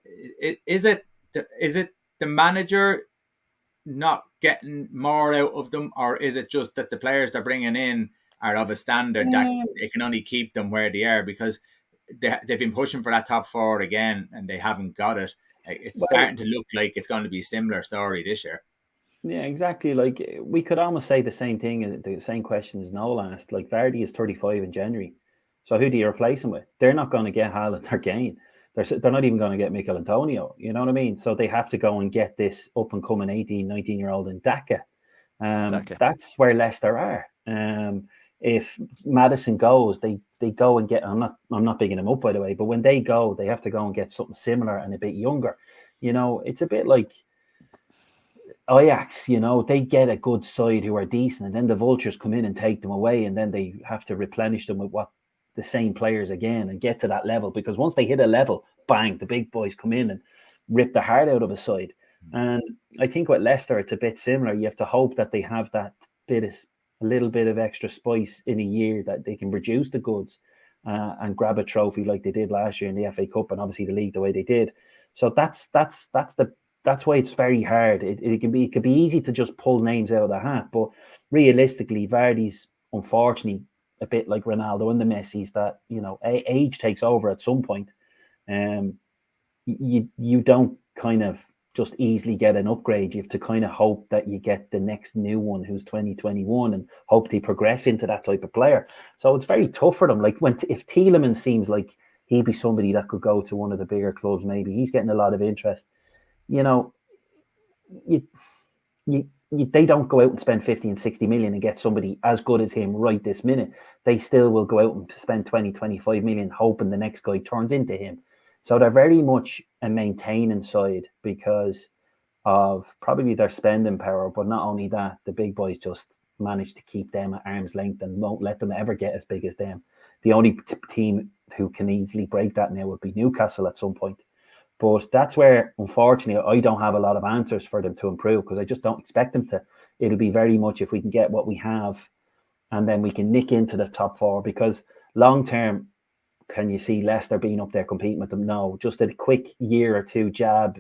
Is it the manager not getting more out of them, or is it just that the players they're bringing in are of a standard that they can only keep them where they are? Because they've been pushing for that top four again and they haven't got it. It's starting to look like it's going to be a similar story this year. Yeah, exactly. Like, we could almost say the same thing, the same question as Noel asked. Like, Vardy is 35 in January. So who do you replace him with? They're not going to get Haaland or Kane. They're not even going to get Mikel Antonio. You know what I mean? So they have to go and get this up-and-coming 18, 19-year-old in Daka. That's where Leicester are. If Maddison goes, they go and get... I'm not bigging him up, by the way, but when they go, they have to go and get something similar and a bit younger. You know, it's a bit like Ajax, you know, they get a good side who are decent, and then the vultures come in and take them away, and then they have to replenish them with the same players again and get to that level, because once they hit a level, bang, the big boys come in and rip the heart out of a side. And I think with Leicester, it's a bit similar. You have to hope that they have that a little bit of extra spice in a year, that they can produce the goods and grab a trophy like they did last year in the FA Cup, and obviously the league the way they did. So that's why it's very hard. It can be easy to just pull names out of the hat, but realistically, Vardy's unfortunately a bit like Ronaldo and the Messis, that, you know, age takes over at some point. You don't kind of just easily get an upgrade. You have to kind of hope that you get the next new one who's 2021 and hope they progress into that type of player. So it's very tough for them. Like, if Tielemans seems like he'd be somebody that could go to one of the bigger clubs, maybe he's getting a lot of interest. You know, they don't go out and spend 50 and 60 million and get somebody as good as him right this minute. They still will go out and spend 20, 25 million hoping the next guy turns into him. So they're very much a maintaining side because of probably their spending power. But not only that, the big boys just manage to keep them at arm's length and won't let them ever get as big as them. The only team who can easily break that now would be Newcastle at some point. But that's where, unfortunately, I don't have a lot of answers for them to improve, because I just don't expect them to. It'll be very much if we can get what we have and then we can nick into the top four, because long term, can you see Leicester being up there competing with them? No, just a quick year or two jab,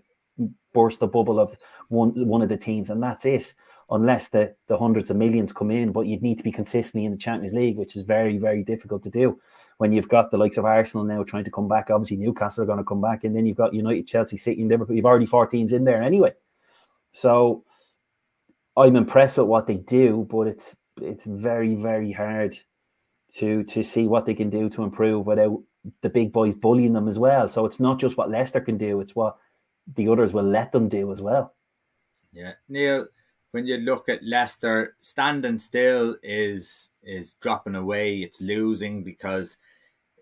burst the bubble of one of the teams, and that's it, unless the hundreds of millions come in. But you'd need to be consistently in the Champions League, which is very, very difficult to do when you've got the likes of Arsenal now trying to come back. Obviously, Newcastle are going to come back, and then you've got United, Chelsea, City, and Liverpool. You've already 4 teams in there anyway. So I'm impressed with what they do, but it's very, very hard to see what they can do to improve without the big boys bullying them as well. So it's not just what Leicester can do, it's what the others will let them do as well. Yeah, Neil. When you look at Leicester, standing still is dropping away. It's losing because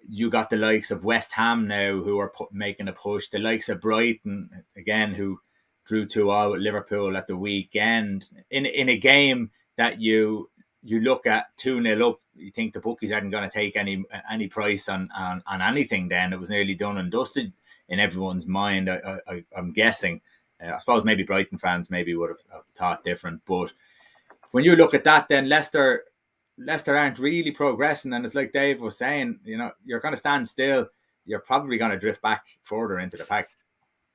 you got the likes of West Ham now who are making a push. The likes of Brighton again who drew 2-0 at Liverpool at the weekend in a game that you look at 2-0 up. You think the bookies aren't going to take any price on anything. Then it was nearly done and dusted in everyone's mind. I'm guessing. I suppose maybe Brighton fans maybe would have thought different, but when you look at that, then Leicester aren't really progressing, and it's like Dave was saying, you're going to stand still. You're probably going to drift back further into the pack.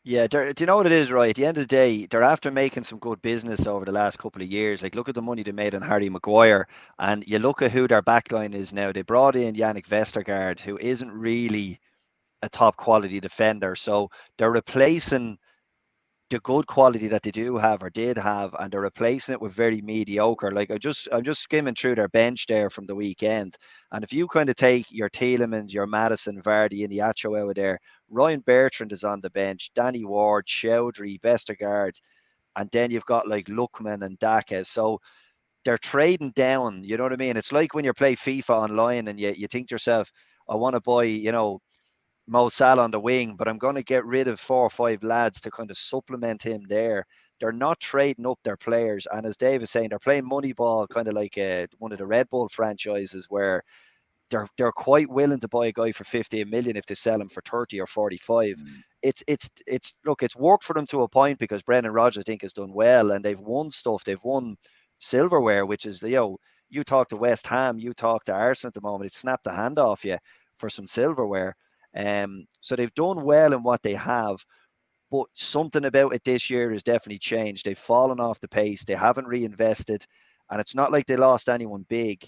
Yeah, do you know what it is, right? At the end of the day, they're after making some good business over the last couple of years. Like, look at the money they made on Harry Maguire, and you look at who their backline is now. They brought in Yannick Vestergaard, who isn't really a top quality defender. So they're replacing the good quality that they do have or did have, and they're replacing it with very mediocre. Like I'm just skimming through their bench there from the weekend, and if you kind of take your Tielemans, your Madison, Vardy, and Iacho out of there, Ryan Bertrand is on the bench, Danny Ward, Chowdhury, Vestergaard, and then you've got like Lookman and Daka. So they're trading down. You know what I mean? It's like when you play FIFA online and you think to yourself, I want to buy, Mo Salah on the wing, but I'm going to get rid of 4 or 5 lads to kind of supplement him there. They're not trading up their players. And as Dave is saying, they're playing Moneyball, kind of like one of the Red Bull franchises where they're quite willing to buy a guy for 15 million if they sell him for 30 or 45. Look, it's worked for them to a point because Brendan Rodgers, I think, has done well and they've won stuff. They've won silverware, which is, you talk to West Ham, you talk to Arsenal at the moment, it snapped the hand off you for some silverware. So they've done well in what they have, but something about it this year has definitely changed. They've fallen off the pace. They haven't reinvested, and it's not like they lost anyone big.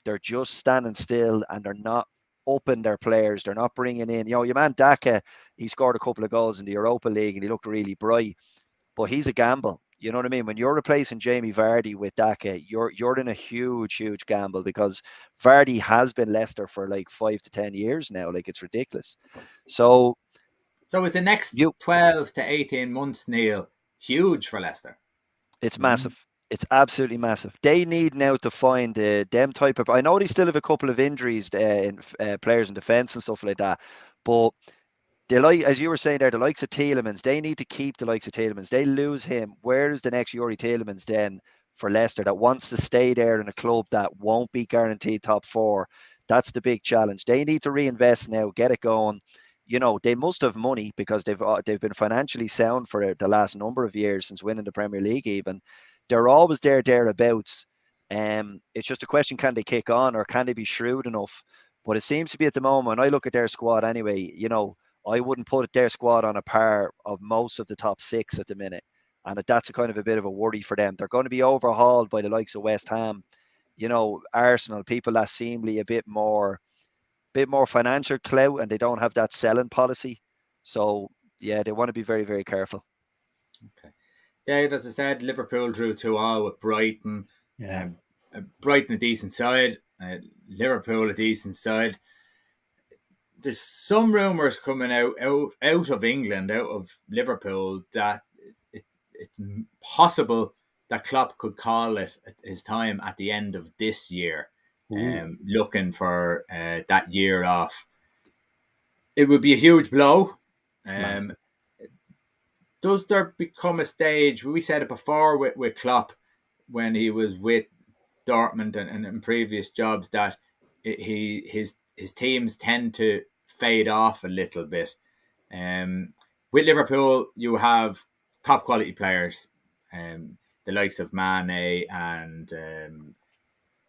They're just standing still, and they're not upping their players. They're not bringing in, your man Daka, he scored a couple of goals in the Europa League, and he looked really bright, but he's a gamble. You know what I mean? When you're replacing Jamie Vardy with Daka, you're in a huge, huge gamble because Vardy has been Leicester for like 5 to 10 years now. Like, it's ridiculous. So is the next 12 to 18 months, Neil, huge for Leicester? It's massive. It's absolutely massive. They need now to find them type of. I know they still have a couple of injuries in players in defence and stuff like that, but they, like, as you were saying there, the likes of Tielemans, they need to keep the likes of Tielemans. They lose him. Where's the next Yuri Tielemans then for Leicester that wants to stay there in a club that won't be guaranteed top 4? That's the big challenge. They need to reinvest now, get it going. They must have money because they've been financially sound for the last number of years since winning the Premier League even. They're always thereabouts. It's just a question, can they kick on or can they be shrewd enough? But it seems to be at the moment, when I look at their squad anyway, I wouldn't put their squad on a par of most of the top 6 at the minute. And that's a kind of a bit of a worry for them. They're going to be overhauled by the likes of West Ham, Arsenal, people that seemingly a bit more financial clout, and they don't have that selling policy. So, yeah, they want to be very, very careful. Okay. Dave, as I said, Liverpool drew 2-0 with Brighton. Yeah. Brighton a decent side. Liverpool a decent side. There's some rumours coming out of England, out of Liverpool, that it's possible that Klopp could call it his time at the end of this year, looking for that year off. It would be a huge blow. Does there become a stage, we said it before with Klopp when he was with Dortmund and in previous jobs, that his teams tend to fade off a little bit. With Liverpool, you have top quality players, the likes of Mane and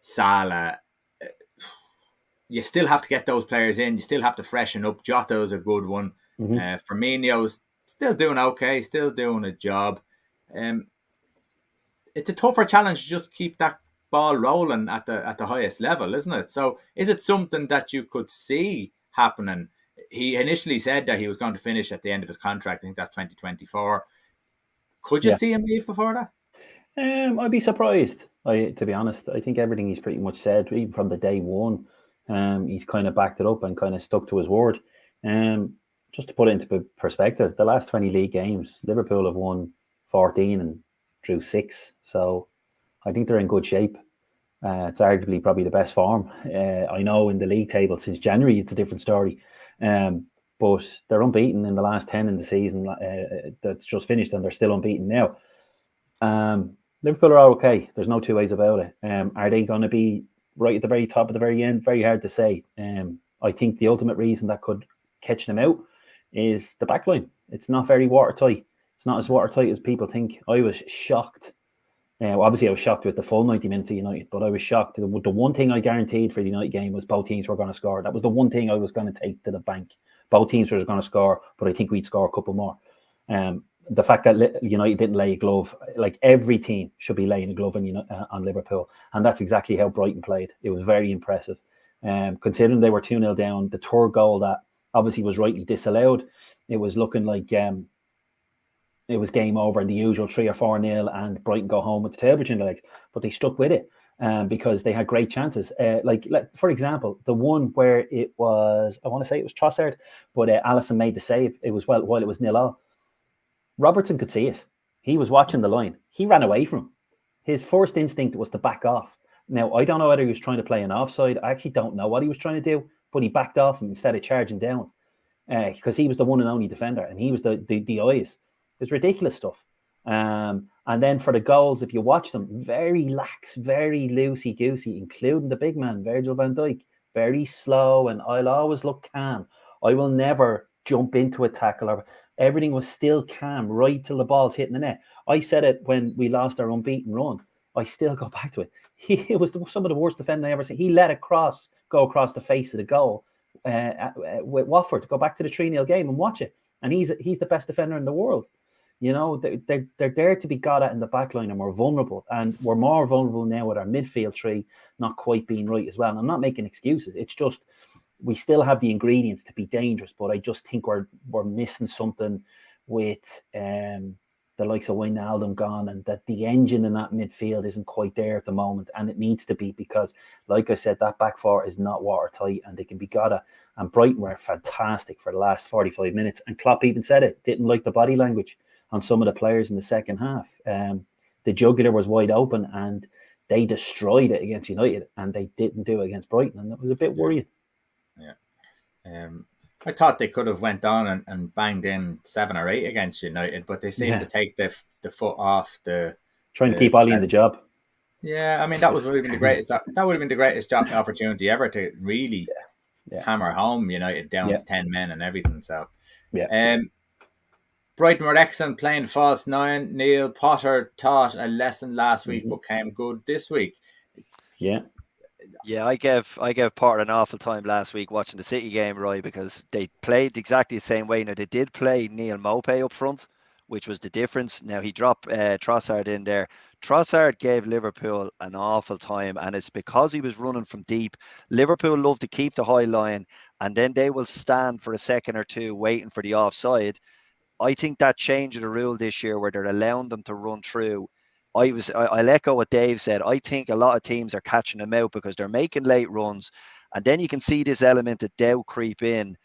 Salah. You still have to get those players in. You still have to freshen up. Jota's a good one. Firmino's still doing okay, still doing a job. It's a tougher challenge to just keep that ball rolling at the highest level, isn't it? So is it something that you could see happening? He initially said that he was going to finish at the end of his contract. I think that's 2024. Could you see him leave before that? I'd be surprised, to be honest. I think everything he's pretty much said, even from the day one, he's kind of backed it up and kind of stuck to his word. Just to put it into perspective, the last 20 league games, Liverpool have won 14 and drew 6. So I think they're in good shape. It's arguably probably the best form. I know in the league table since January, it's a different story. But they're unbeaten in the last 10 in the season that's just finished, and they're still unbeaten now. Liverpool are okay. There's no two ways about it. Are they going to be right at the very top, at the very end? Very hard to say. I think the ultimate reason that could catch them out is the back line. It's not very watertight. It's not as watertight as people think. I was shocked. Obviously, I was shocked with the full 90 minutes of United, but I was shocked. The one thing I guaranteed for the United game was both teams were going to score. That was the one thing I was going to take to the bank. Both teams were going to score, but I think we'd score a couple more. The fact that United didn't lay a glove, like every team should be laying a glove on Liverpool, and that's exactly how Brighton played. It was very impressive. Considering they were 2-0 down, the third goal that obviously was rightly disallowed, it was looking like it was game over in the usual 3 or 4-0, and Brighton go home with the tail between the legs. But they stuck with it because they had great chances. Like for example, the one where it was, I want to say it was Trossard, but Alisson made the save. It was while it was 0-0. Robertson could see it. He was watching the line. He ran away from him. His first instinct was to back off. Now, I don't know whether he was trying to play an offside. I actually don't know what he was trying to do, but he backed off him instead of charging down because he was the one and only defender, and he was the eyes. It's ridiculous stuff. And then for the goals, if you watch them, very lax, very loosey-goosey, including the big man, Virgil van Dijk, very slow, and I'll always look calm. I will never jump into a tackle. Or everything was still calm right till the ball's hitting the net. I said it when we lost our unbeaten run. I still go back to it. It was some of the worst defending I ever seen. He let a cross go across the face of the goal with Watford. Go back to the 3-0 game and watch it. And he's the best defender in the world. You know, they're there to be got at in the back line, and we're vulnerable. And we're more vulnerable now with our midfield three not quite being right as well. And I'm not making excuses. It's just we still have the ingredients to be dangerous, but I just think we're missing something with the likes of Wijnaldum gone, and that the engine in that midfield isn't quite there at the moment, and it needs to be, because, like I said, that back four is not watertight, and they can be got at. And Brighton were fantastic for the last 45 minutes, and Klopp even said it, didn't like the body language on some of the players in the second half. The jugular was wide open, and they destroyed it against United, and they didn't do it against Brighton, and it was a bit worrying. Yeah. I thought they could have went on and banged in 7 or 8 against United, but they seemed to take the foot off the trying to keep Ollie in the job. Yeah, I mean that would have been the greatest. That would have been the greatest job opportunity ever to really hammer home United down to 10 men and everything. So Brighton were excellent playing false 9. Neil Potter taught a lesson last week, but came good this week. Yeah, I gave Potter an awful time last week watching the City game, Roy, because they played exactly the same way. Now, they did play Neil Maupay up front, which was the difference. Now, he dropped Trossard in there. Trossard gave Liverpool an awful time, and it's because he was running from deep. Liverpool love to keep the high line, and then they will stand for a second or two waiting for the offside. I think that change of the rule this year, where they're allowing them to run through. I'll echo what Dave said. I think a lot of teams are catching them out because they're making late runs, and then you can see this element of doubt creep in.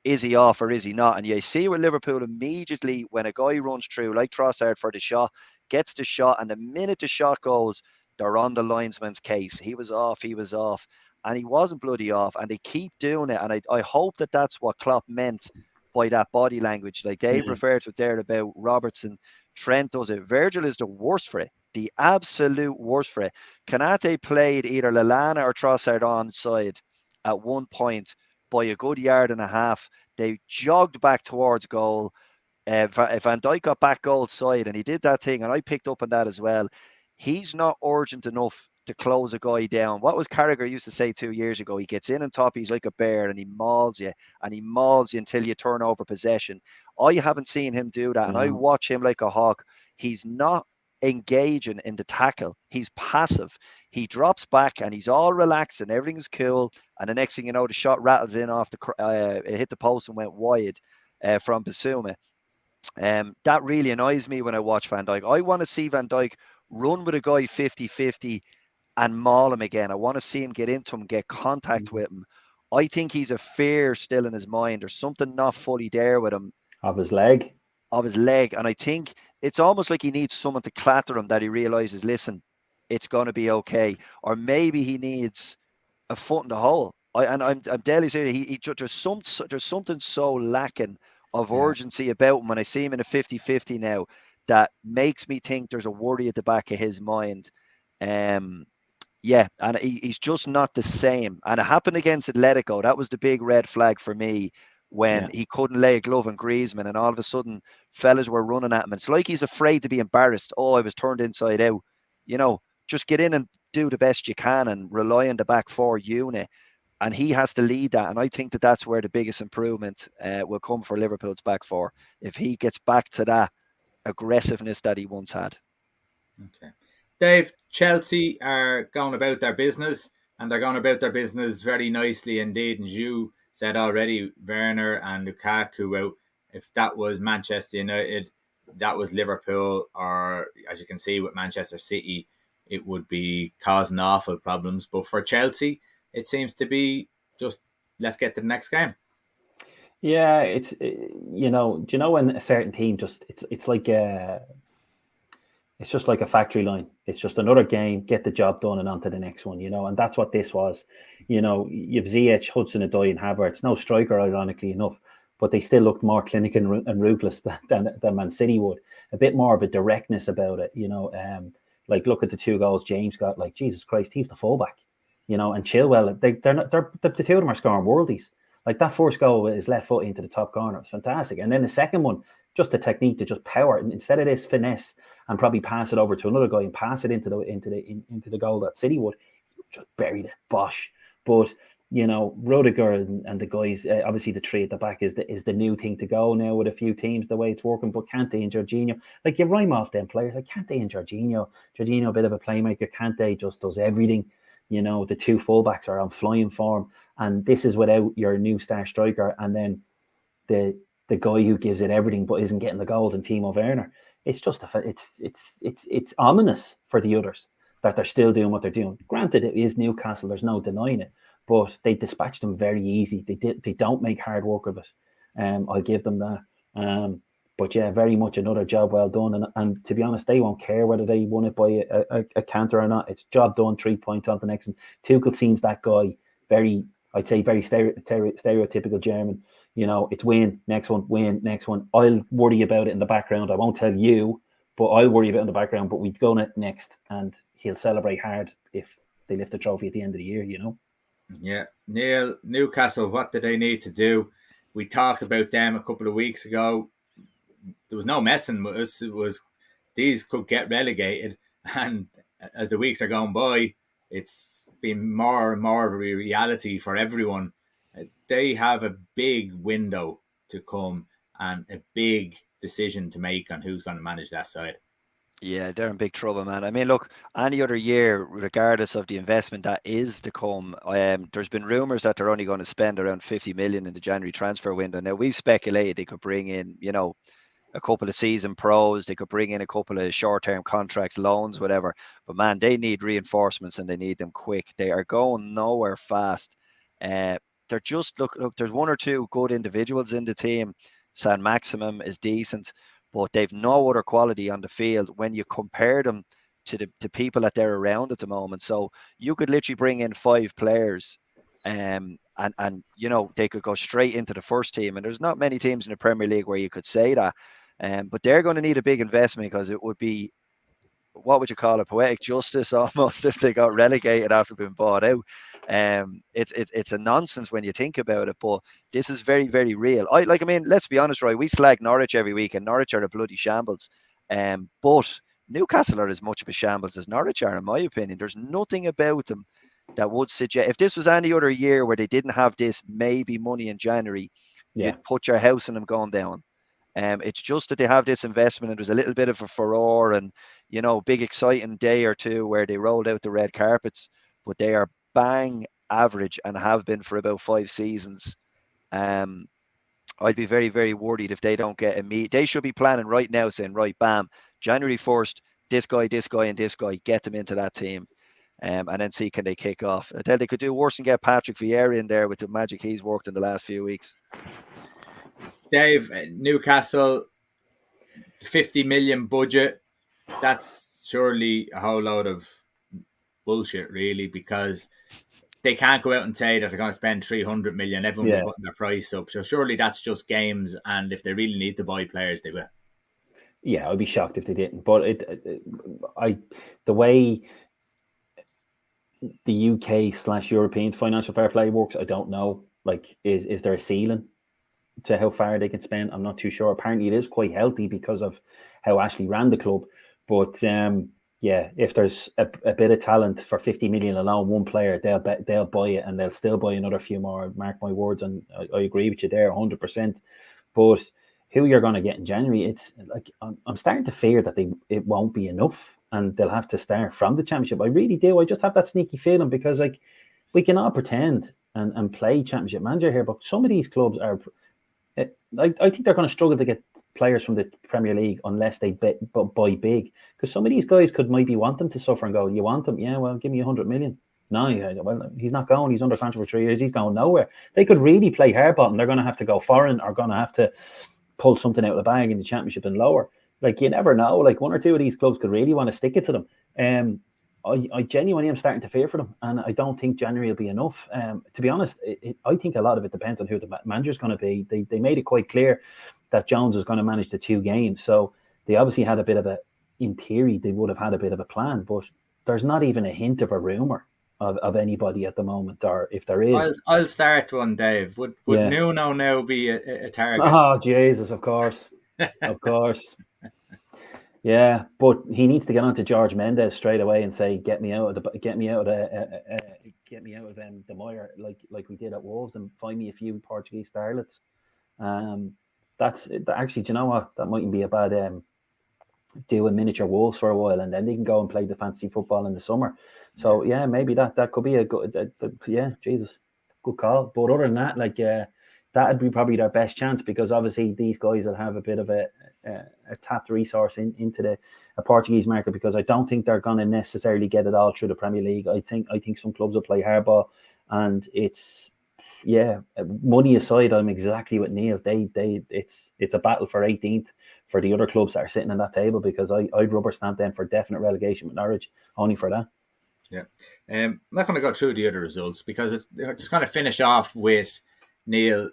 Is he off or is he not? And you see with Liverpool immediately when a guy runs through, like Trossard for the shot, gets the shot, and the minute the shot goes, they're on the linesman's case. He was off, and he wasn't bloody off, and they keep doing it. And I hope that that's what Klopp meant by that body language. Like Dave referred to it there about Robertson. Trent does it. Virgil is the worst for it. The absolute worst for it. Konate played either Lallana or Trossard on side at one point by a good yard and a half. They jogged back towards goal. Van Dijk got back goal side, and he did that thing, and I picked up on that as well. He's not urgent enough to close a guy down. What was Carragher used to say 2 years ago? He gets in on top, he's like a bear, and he mauls you until you turn over possession. I haven't seen him do that, and I watch him like a hawk. He's not engaging in the tackle. He's passive. He drops back and he's all relaxed and everything's cool, and the next thing you know, the shot rattles in off it hit the post and went wide from Bissouma. That really annoys me when I watch Van Dijk. I want to see Van Dijk run with a guy 50-50 and maul him again. I want to see him get into him, get contact with him. I think he's a fear still in his mind. There's something not fully there with him. Of his leg? of his leg. And I think it's almost like he needs someone to clatter him that he realizes, listen, it's going to be okay. Or maybe he needs a foot in the hole. I'm deadly serious. There's something so lacking of Yeah. urgency about him when I see him in a 50-50 now that makes me think there's a worry at the back of his mind. Yeah, and he's just not the same. And it happened against Atletico. That was the big red flag for me when Yeah. he couldn't lay a glove on Griezmann, and all of a sudden fellas were running at him. It's like he's afraid to be embarrassed. Oh, I was turned inside out. Just get in and do the best you can and rely on the back four unit. And he has to lead that. And I think that's where the biggest improvement will come for Liverpool's back four, if he gets back to that aggressiveness that he once had. Okay. Dave, Chelsea are going about their business, and they're going about their business very nicely indeed. And you said already, Werner and Lukaku out. If that was Manchester United, that was Liverpool, or as you can see with Manchester City, it would be causing awful problems. But for Chelsea, it seems to be just, let's get to the next game. Yeah, do you know when a certain team just it's like it's just like a factory line. It's just another game, get the job done, and on to the next one. And that's what this was. You've Ziyech, Hudson-Odoi, and Havertz. No striker, ironically enough, but they still looked more clinical and ruthless than Man City would. A bit more of a directness about it. Like look at the 2 goals James got. Like Jesus Christ, he's the fullback. And Chilwell, the two of them are scoring worldies. Like that first goal with his left foot into the top corner, it's fantastic. And then the second one, just the technique to just power, and instead of this finesse and probably pass it over to another guy and pass it into the goal that City would, just buried it, bosh. But Rudiger and the guys, obviously the three at the back is the new thing to go now with a few teams the way it's working. But Kante and Jorginho, like you rhyme off them players, like Kante and Jorginho, a bit of a playmaker. Kante just does everything. The 2 fullbacks are on flying form, and this is without your new star striker, and then the guy who gives it everything but isn't getting the goals, and Timo Werner. It's just it's ominous for the others that they're still doing what they're doing. Granted, it is Newcastle, there's no denying it, but they dispatched them very easy. They don't make hard work of it. I'll give them that. But yeah, very much another job well done. And to be honest, they won't care whether they won it by a counter or not. It's job done, 3 points on the next one. Tuchel seems that guy, I'd say very stereotypical German. It's win, next one, win, next one. I'll worry about it in the background. I won't tell you, but I'll worry about it in the background. But we'd go next, and he'll celebrate hard if they lift the trophy at the end of the year, Yeah. Neil, Newcastle, what do they need to do? We talked about them a couple of weeks ago. There was no messing with us. It was, these could get relegated. And as the weeks are going by, it's been more and more of a reality for everyone. They have a big window to come and a big decision to make on who's going to manage that side. Yeah, they're in big trouble, man. I mean, look, any other year, regardless of the investment that is to come, there's been rumours that they're only going to spend around 50 million in the January transfer window. Now, we've speculated they could bring in, a couple of season pros, they could bring in a couple of short-term contracts, loans, whatever. But man, they need reinforcements, and they need them quick. They are going nowhere fast. They're just look. There's 1 or 2 good individuals in the team. San Maximum is decent, but they've no other quality on the field when you compare them to the people that they're around at the moment. So you could literally bring in 5 players, and they could go straight into the first team. And there's not many teams in the Premier League where you could say that. But they're going to need a big investment, because it would be, what would you call it, poetic justice almost, if they got relegated after being bought out. It's a nonsense when you think about it, but this is very, very real. Let's be honest, Roy, we slag Norwich every week, and Norwich are a bloody shambles. But Newcastle are as much of a shambles as Norwich are, in my opinion. There's nothing about them that would suggest, if this was any other year where they didn't have this maybe money in January, you'd put your house on them going down. It's just that they have this investment, and there's a little bit of a furore and, big exciting day or two where they rolled out the red carpets, but they are bang average and have been for about 5 seasons. I'd be very, very worried if they don't get they should be planning right now, saying, right, bam, January 1st, this guy, and this guy, get them into that team. And then see, can they kick off? I tell they could do worse than get Patrick Vieira in there with the magic he's worked in the last few weeks. Dave, Newcastle, 50 million budget, that's surely a whole load of bullshit, really, because they can't go out and say that they're going to spend 300 million. Everyone will be putting their price up. So surely that's just games. And if they really need to buy players, they will. Yeah, I'd be shocked if they didn't. But the way the UK/European financial fair play works, I don't know. Like, is there a ceiling to how far they can spend? I'm not too sure. Apparently, it is quite healthy because of how Ashley ran the club. But yeah, if there's a bit of talent for 50 million alone, one player, they'll buy it, and they'll still buy another few more. Mark my words, and I agree with you there 100%. But who you're going to get in January, it's like I'm starting to fear that it won't be enough, and they'll have to start from the championship. I really do. I just have that sneaky feeling, because like we can all pretend and play championship manager here, but some of these clubs are. I think they're going to struggle to get players from the Premier League unless they buy big, because some of these guys could maybe want them to suffer and go, you want him? Yeah, well, give me 100 million. No, well, he's not going. He's under contract for 3 years. He's going nowhere. They could really play hardball, and they're going to have to go foreign, or going to have to pull something out of the bag in the championship and lower. Like, you never know. Like, one or two of these clubs could really want to stick it to them. I genuinely am starting to fear for them, and I don't think January will be enough. To be honest, I think a lot of it depends on who the manager's going to be. They made it quite clear that Jones is going to manage the 2 games, so they obviously had a bit of in theory, they would have had a bit of a plan, but there's not even a hint of a rumour of anybody at the moment, or if there is. I'll start one, Dave. Would Nuno now be a target? Oh, Jesus, of course. Of course. Yeah, but he needs to get on to George Mendes straight away and say, "Get me out of the mire," like we did at Wolves, and find me a few Portuguese starlets. That's actually, do you know what? That mightn't be a bad do a miniature Wolves for a while, and then they can go and play the fantasy football in the summer. So yeah, maybe that could be a good. Yeah, Jesus, good call. But other than that, like that'd be probably their best chance, because obviously these guys will have a bit of a tapped resource into a Portuguese market, because I don't think they're going to necessarily get it all through the Premier League. I think some clubs will play hardball, and it's money aside, I'm exactly with Neil. It's a battle for 18th for the other clubs that are sitting on that table, because I'd rubber stamp them for definite relegation with Norwich only for that. Yeah, I'm not going to go through the other results, because just going to finish off with Neil.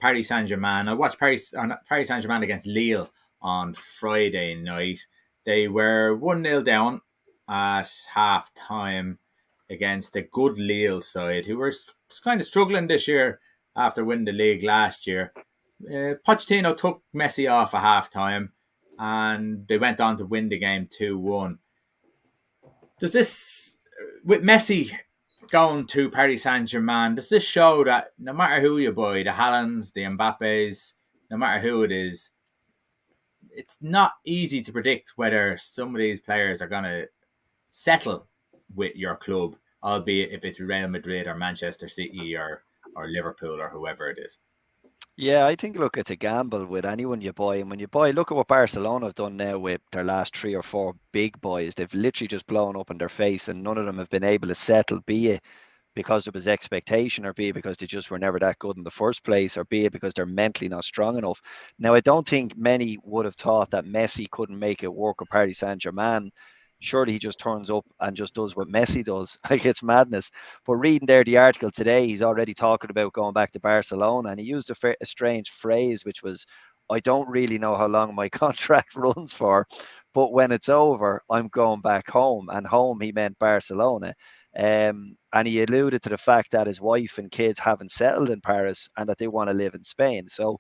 Paris Saint-Germain. I watched Paris Saint-Germain against Lille on Friday night. They were 1-0 down at half time against a good Lille side, who were kind of struggling this year after winning the league last year. Pochettino took Messi off at half time, and they went on to win the game 2-1. Does this, with Messi going to Paris Saint-Germain, does this show that no matter who you buy, the Haalands, the Mbappes, no matter who it is, it's not easy to predict whether some of these players are going to settle with your club, albeit if it's Real Madrid or Manchester City or Liverpool or whoever it is? Yeah, I think, look, it's a gamble with anyone you buy. And when you buy, look at what Barcelona have done now with their last 3 or 4 big boys. They've literally just blown up in their face, and none of them have been able to settle, be it because there was expectation, or be it because they just were never that good in the first place, or be it because they're mentally not strong enough. Now, I don't think many would have thought that Messi couldn't make it work with Paris Saint-Germain. Surely he just turns up and just does what Messi does. Like, it's madness. But reading there the article today, he's already talking about going back to Barcelona, and he used a strange phrase, which was, "I don't really know how long my contract runs for, but when it's over, I'm going back home." And home, he meant Barcelona. And he alluded to the fact that his wife and kids haven't settled in Paris, and that they want to live in Spain. So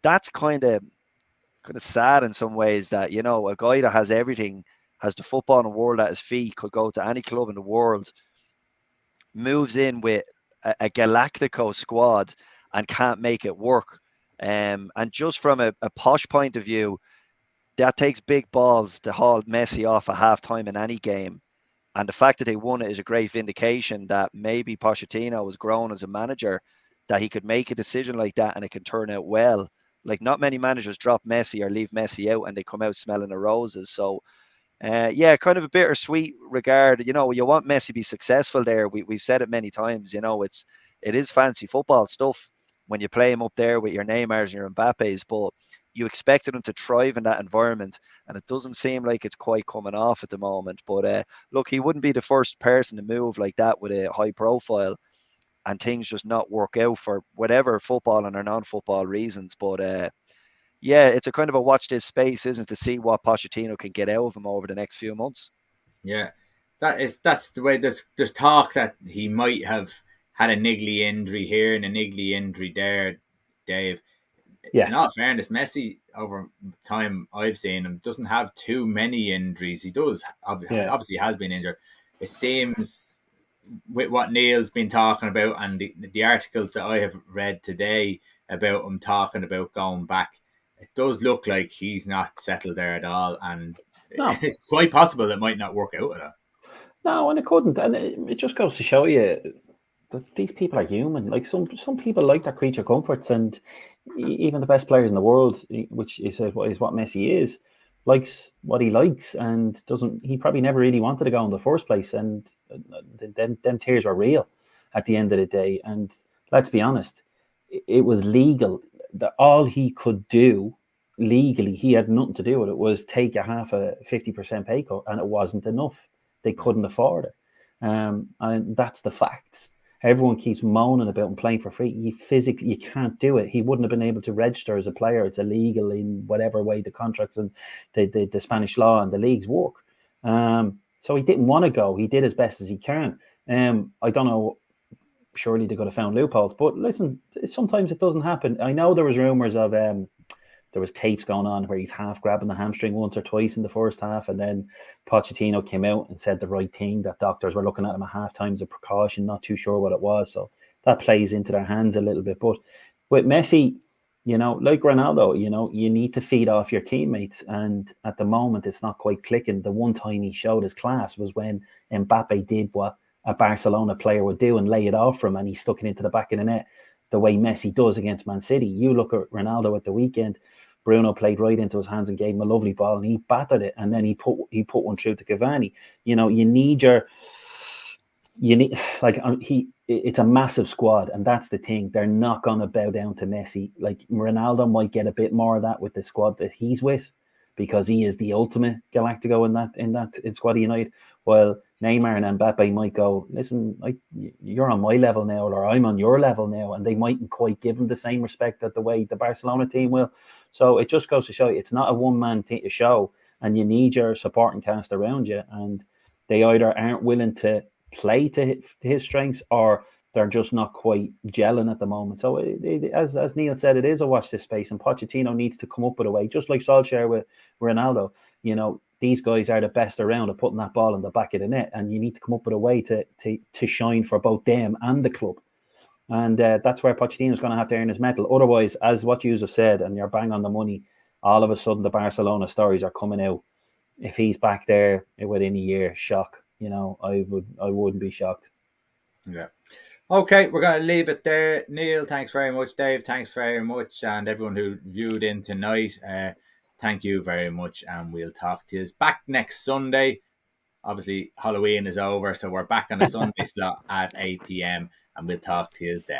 that's kind of sad in some ways, that, you know, a guy that has everything, has the football in the world at his feet, could go to any club in the world, moves in with a Galactico squad and can't make it work. And just from a posh point of view, that takes big balls to haul Messi off at halftime in any game. And the fact that they won it is a great vindication that maybe Pochettino was grown as a manager, that he could make a decision like that and it can turn out well. Like, not many managers drop Messi or leave Messi out and they come out smelling the roses. So, yeah, kind of a bittersweet regard. You know, you want Messi to be successful there. We've said it many times. You know, it is fancy football stuff, when you play him up there with your Neymars and your Mbappes, but you expected him to thrive in that environment, and it doesn't seem like it's quite coming off at the moment. But look, he wouldn't be the first person to move like that with a high profile and things just not work out for whatever football and or non-football reasons. But yeah, it's a kind of a watch this space, isn't it, to see what Pochettino can get out of him over the next few months. Yeah, that's the way. There's talk that he might have had a niggly injury here and a niggly injury there, Dave. Yeah. In all fairness, Messi, over time I've seen him, doesn't have too many injuries. He does, obviously has been injured. It seems, with what Neil's been talking about and the articles that I have read today about him talking about going back, it does look like he's not settled there at all. And No. it's quite possible it might not work out at all. No, and it couldn't. And it just goes to show you that these people are human. Like some people like their creature comforts, and even the best players in the world, which is what Messi is, likes what he likes and doesn't. He probably never really wanted to go in the first place, and them tears were real at the end of the day. And let's be honest, it was legal. That all he could do legally, he had nothing to do with it, was take a 50% pay cut, and it wasn't enough. They couldn't afford it. And that's the facts. Everyone keeps moaning about him playing for free. You can't do it. He wouldn't have been able to register as a player. It's illegal in whatever way the contracts and the Spanish law and the leagues work. So he didn't want to go. He did as best as he can. I don't know. Surely they could have found loopholes. But listen, sometimes it doesn't happen. I know there was rumours of there was tapes going on where he's half grabbing the hamstring once or twice in the first half, and then Pochettino came out and said the right thing, that doctors were looking at him at half time as a precaution, not too sure what it was. So that plays into their hands a little bit. But with Messi, like Ronaldo, you need to feed off your teammates. And at the moment, it's not quite clicking. The one time he showed his class was when Mbappe did what a Barcelona player would do and lay it off for him, and he stuck it into the back of the net the way Messi does against Man City. You look at Ronaldo at the weekend. Bruno played right into his hands and gave him a lovely ball, and he battered it. And then he put one through to Cavani. It's a massive squad, and that's the thing. They're not going to bow down to Messi. Like Ronaldo might get a bit more of that with the squad that he's with, because he is the ultimate Galactico in Squad United. While Neymar and Mbappe might go, listen, you're on my level now, or I'm on your level now, and they mightn't quite give him the same respect that the way the Barcelona team will. So it just goes to show you, it's not a one-man show, and you need your supporting cast around you, and they either aren't willing to play to his strengths, or they're just not quite gelling at the moment. So as Neil said, it is a watch this space, and Pochettino needs to come up with a way, just like Solskjaer with Ronaldo. These guys are the best around at putting that ball in the back of the net, and you need to come up with a way to shine for both them and the club. And that's where Pochettino's going to have to earn his medal. Otherwise, as what you have said, and you're bang on the money, all of a sudden the Barcelona stories are coming out. If he's back there within a year, shock. I wouldn't be shocked. Yeah. Okay, we're going to leave it there. Neil, thanks very much. Dave, thanks very much. And everyone who viewed in tonight, thank you very much. And we'll talk to you back next Sunday. Obviously, Halloween is over, so we're back on a Sunday slot at 8 p.m. and we'll talk to you then.